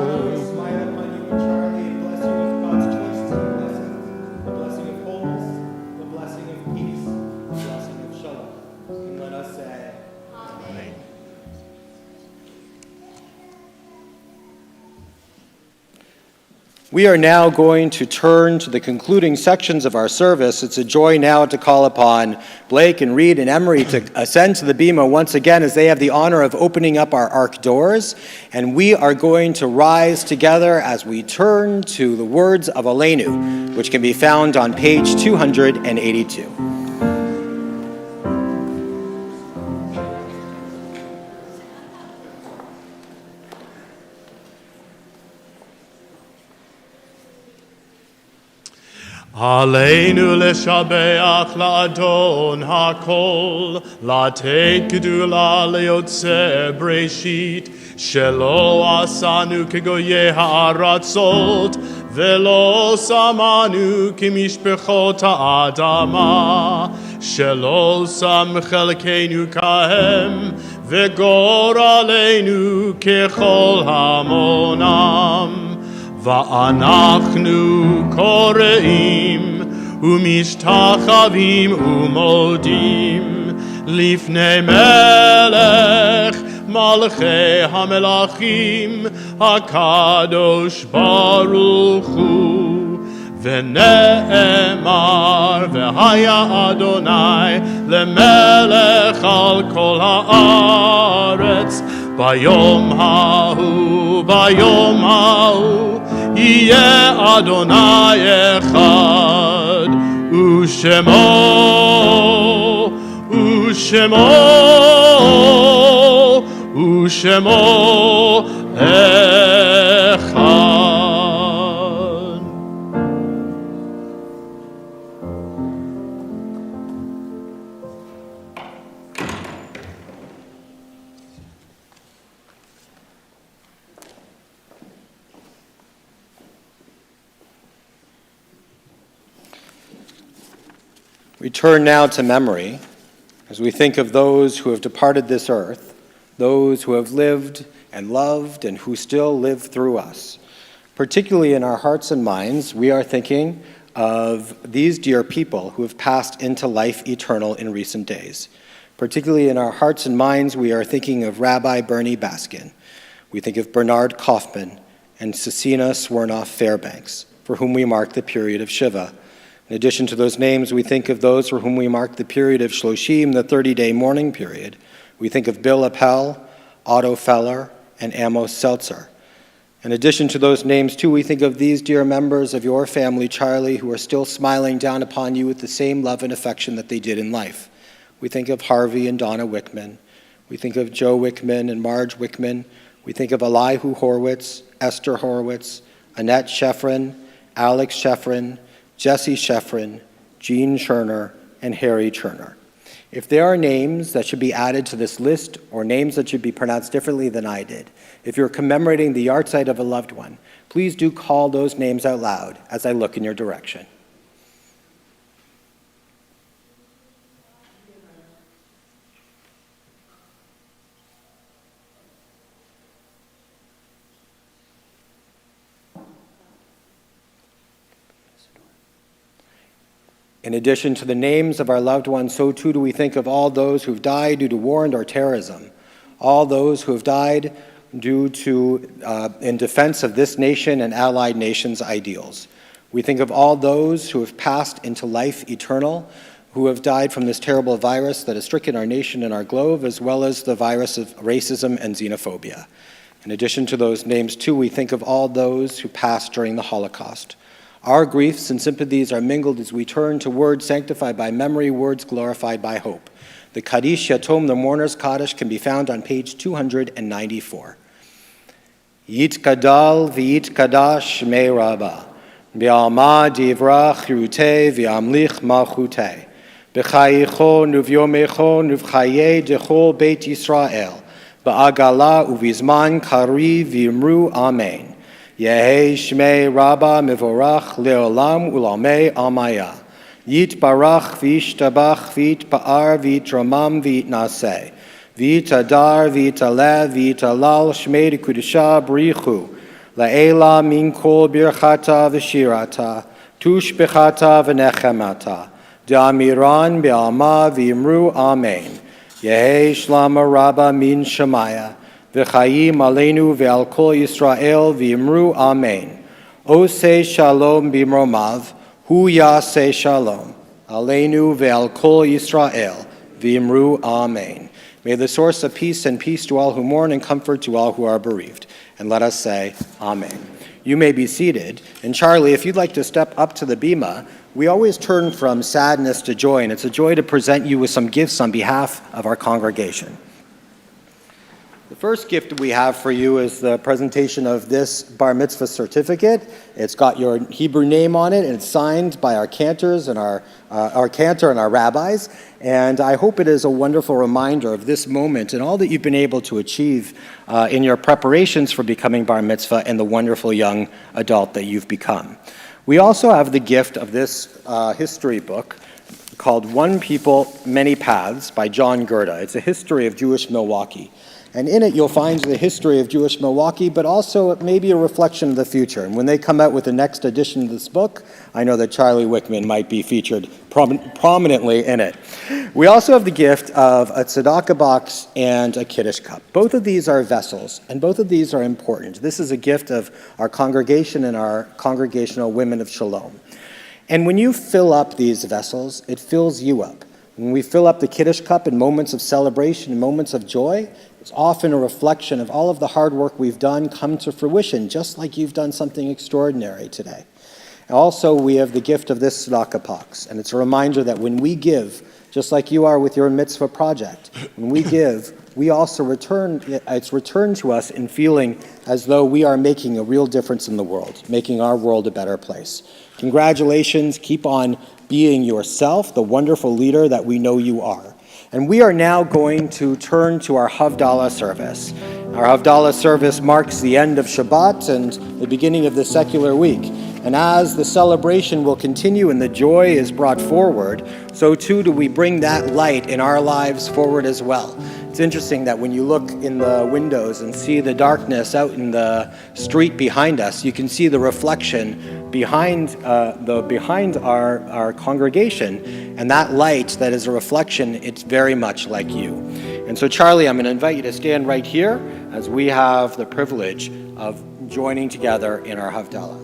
We are now going to turn to the concluding sections of our service. It's a joy now to call upon Blake and Reed and Emery to ascend to the bema once again as they have the honor of opening up our ark doors. And we are going to rise together as we turn to the words of Aleinu, which can be found on page 282. עלינו לשבח לאדון הכל, לתת גדולה ליוצא בראשית, שלא עשנו כגויי הארצות, ולא שמנו כמשפחות האדמה, שלא שם חלקנו כהם, וגורלנו ככל המונם. ואנחנו קוראים ומשתחווים ומודים לפני מלך מלכי המלכים הקדוש ברוך הוא. ונאמר והיה אדוני למלך על כל הארץ ביום ההוא יהיה אדוני אחד ושמו אחד. We turn now to memory as we think of those who have departed this earth, those who have lived and loved and who still live through us. Particularly in our hearts and minds, we are thinking of these dear people who have passed into life eternal in recent days. Particularly in our hearts and minds, we are thinking of Rabbi Bernie Baskin. We think of Bernard Kaufman and Cecina Swernoff Fairbanks, for whom we mark the period of Shiva. In addition to those names, we think of those for whom we mark the period of Shloshim, the 30-day mourning period. We think of Bill Appel, Otto Feller, and Amos Seltzer. In addition to those names, too, we think of these dear members of your family, Charlie, who are still smiling down upon you with the same love and affection that they did in life. We think of Harvey and Donna Wichman. We think of Joe Wichman and Marge Wichman. We think of Elihu Horwitz, Esther Horwitz, Annette Sheffrin, Alex Sheffrin, Jesse Sheffrin, Jean Cherner, and Harry Cherner. If there are names that should be added to this list or names that should be pronounced differently than I did, if you're commemorating the yahrzeit of a loved one, please do call those names out loud as I look in your direction. In addition to the names of our loved ones, so too do we think of all those who've died due to war and or terrorism, all those who have died due to, in defense of this nation and allied nations' ideals. We think of all those who have passed into life eternal, who have died from this terrible virus that has stricken our nation and our globe, as well as the virus of racism and xenophobia. In addition to those names, too, we think of all those who passed during the Holocaust, Our griefs and sympathies are mingled as we turn to words sanctified by memory, words glorified by hope. The Kaddish Yatom, the Mourner's Kaddish, can be found on page 294. Yit Kadal v'yit Kadash me Rabba, Bi'alma divrach chirute v'amlich malchute, B'chayicho nuvyomecho nuvchaye dechol Beit Yisrael, Ba'agala uvizman kari v'imru Amen. Yehi Shmei Rabba Mivorach Leolam Ulamei Amaya. Yit Barach Vishtabach Vit Ba'ar Vit Ramam Vit Naseh. Vit Adar Vit Alev Vit Alal Shmei Kudisha Brichu. La'ela Min Kol Birchata V'Shirata. Tush Bechata V'Nechemata. Da'amiran Be'alma V'imru Amen. Yehi Shlama Rabba Min Shemaya. V'chayim aleinu ve'al kol Yisrael v'imru Amen. Oseh shalom b'mromav, hu yaseh shalom. Aleinu ve'al kol Yisrael v'imru Amen. May the source of peace and peace to all who mourn and comfort to all who are bereaved. And let us say, Amen. You may be seated. And Charlie, if you'd like to step up to the bima, we always turn from sadness to joy, and it's a joy to present you with some gifts on behalf of our congregation. The first gift we have for you is the presentation of this bar mitzvah certificate. It's got your Hebrew name on it, and it's signed by our cantors and our cantor and our rabbis. And I hope it is a wonderful reminder of this moment and all that you've been able to achieve in your preparations for becoming bar mitzvah and the wonderful young adult that you've become. We also have the gift of this history book called One People, Many Paths by John Gerda. It's a history of Jewish Milwaukee. And in it, you'll find the history of Jewish Milwaukee, but also maybe a reflection of the future. And when they come out with the next edition of this book, I know that Charlie Wichman might be featured prominently in it. We also have the gift of a tzedakah box and a kiddush cup. Both of these are vessels, and both of these are important. This is a gift of our congregation and our congregational women of Shalom. And when you fill up these vessels, it fills you up. When we fill up the kiddush cup in moments of celebration and moments of joy, it's often a reflection of all of the hard work we've done come to fruition, just like you've done something extraordinary today. Also, we have the gift of this tzedakah box, and it's a reminder that when we give, just like you are with your mitzvah project, when we give, we also return, it's returned to us in feeling as though we are making a real difference in the world, making our world a better place. Congratulations, keep on being yourself, the wonderful leader that we know you are. And we are now going to turn to our Havdalah service. Our Havdalah service marks the end of Shabbat and the beginning of the secular week. And as the celebration will continue and the joy is brought forward, so too do we bring that light in our lives forward as well. It's interesting that when you look in the windows and see the darkness out in the street behind us, you can see the reflection behind our congregation, and that light that is a reflection, it's very much like you. And so Charlie, I'm going to invite you to stand right here as we have the privilege of joining together in our Havdalah.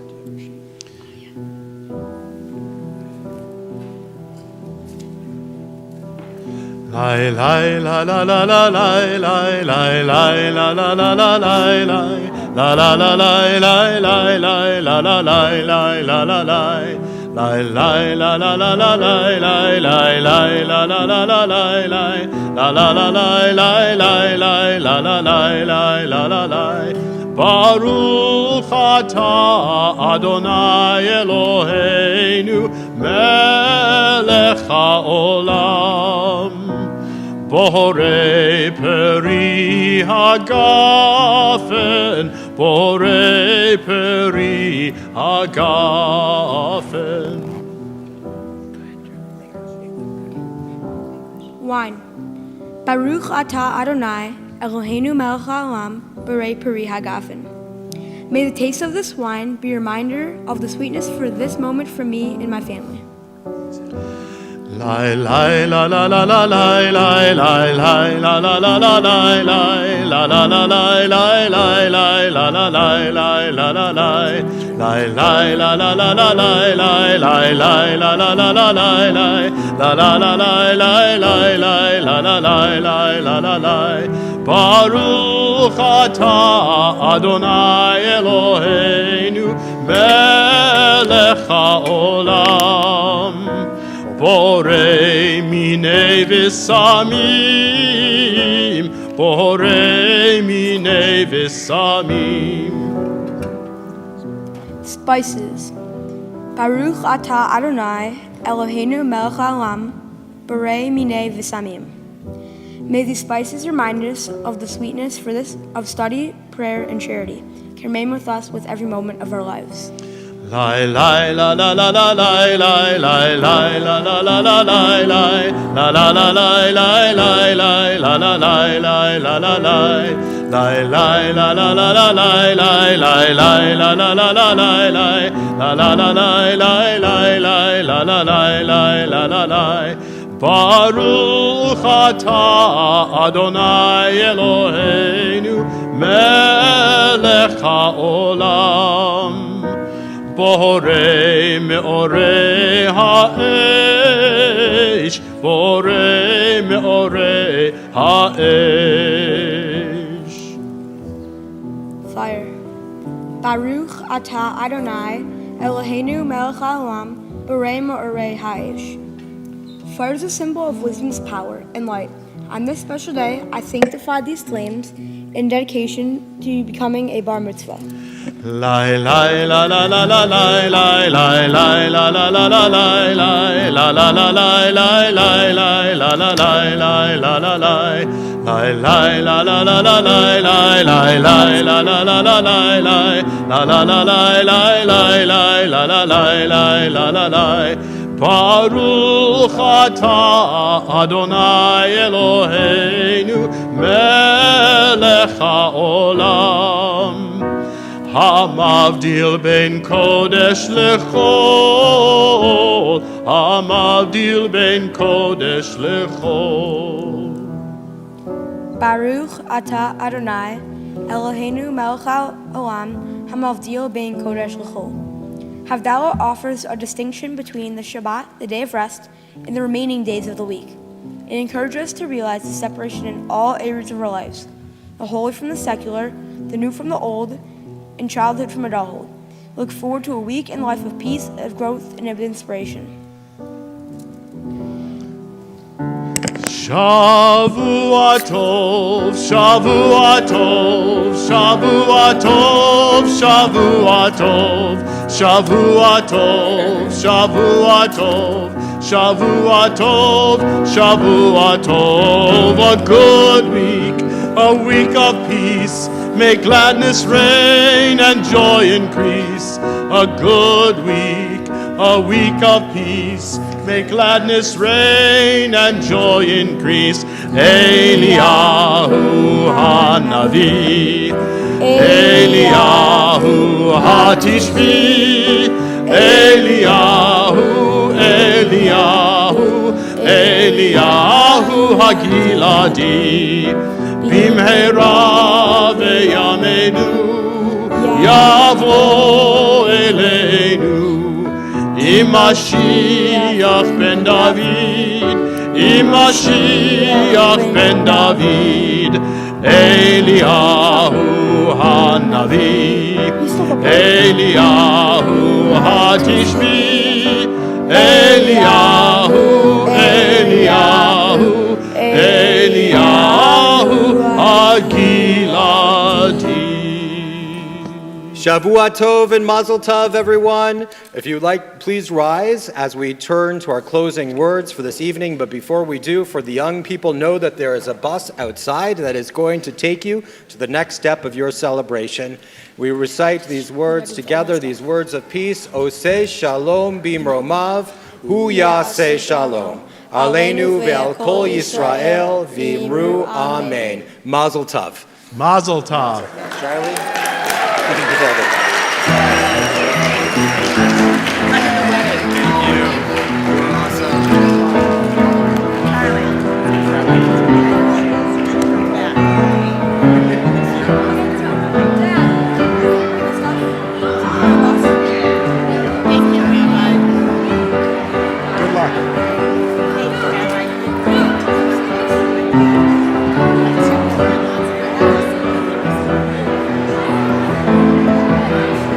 Lai lai la la la la lai lai lai lai la la la la lai lai la la la lai lai lai lai la la lai lai la la lai lai lai la la la la lai lai lai lai la la la la lai lai la la la lai lai lai lai la la lai lai la la lai Baruch atah Adonai Eloheinu melech haolam Borei peri hagafen, borei peri hagafen. Wine. Baruch atah Adonai, Eloheinu melech haolam, borei peri hagafen. May the taste of this wine be a reminder of the sweetness for this moment for me and my family. Lai lai la la la la lai lai lai lai la la la la lai lai la la la lai lai lai lai la la lai lai la la lai lai lai la la la la lai lai lai lai la la la la lai lai la la la lai lai lai lai la la lai lai la la lai Baruch atah Adonai Eloheinu melech העולם, בורא מיני ושמים, בורא מיני ושמים. Spices. Baruch atah Adonai, Eloheinu melech haolam, borei minei v'samim. May these spices remind us of the sweetness of study, prayer, and charity. Can remain with us with every moment of our lives. Lai lai la la la la lai lai lai lai la la la la lai lai la la la lai lai lai lai la la lai lai la la lai lai lai la la la la lai lai lai lai la la la la lai lai la la la lai lai lai lai la la lai lai la la lai. Baruch atah Adonai Eloheinu melech haolam, borei meorei ha'esh, borei meorei ha'esh. Fire. Baruch atah Adonai, Eloheinu melech haolam, borei me'orei ha'esh. Fire is a symbol of wisdom's power and light. On this special day, I sanctify these flames in dedication to becoming a bar mitzvah. Lai lai la la la la lai lai lai lai la la la la lai lai la la la lai lai lai lai la la lai lai la la lai lai lai la la la la lai lai lai lai la la la la lai lai la la la lai lai lai lai la la lai lai la la lai. Baruch atah Adonai Eloheinu melech haolam, hamavdil ben kodesh lechol, hamavdil ben kodesh lechol. Baruch atah Adonai, Eloheinu melech haolam, hamavdil ben kodesh l'chol. Havdalah offers a distinction between the Shabbat, the day of rest, and the remaining days of the week. It encourages us to realize the separation in all areas of our lives, the holy from the secular, the new from the old, and childhood from adulthood. Look forward to a week and life of peace, of growth, and of inspiration. Shavua tov, Shavua tov, Shavua tov, Shavua tov, Shavua tov, Shavua tov, Shavua tov, Shavua tov. A good week, a week of peace. May gladness reign and joy increase. A good week, a week of peace. May gladness reign and joy increase. Eliyahu Hanavi, Eliyahu Hatishbi, Eliyahu, Eliyahu, Eliyahu Hagiladi, Bimhera veyamenu, Yavo Eleinu. Mashiach ben David, Mashiach ben David, Eliyahu Hanavi, Eliyahu Hatishbi, Eliyahu, Eliyahu, Eliyahu Hagiladi. Shavua Tov and Mazel Tov, everyone. If you'd like, please rise as we turn to our closing words for this evening. But before we do, for the young people, know that there is a bus outside that is going to take you to the next step of your celebration. We recite these words together, these words of peace. Oseh Shalom bimromav, hu yaseh Shalom. Aleinu ve'al kol Yisrael v'imru Amen. Mazel Tov. Mazel Tov. Charlie? You can give all the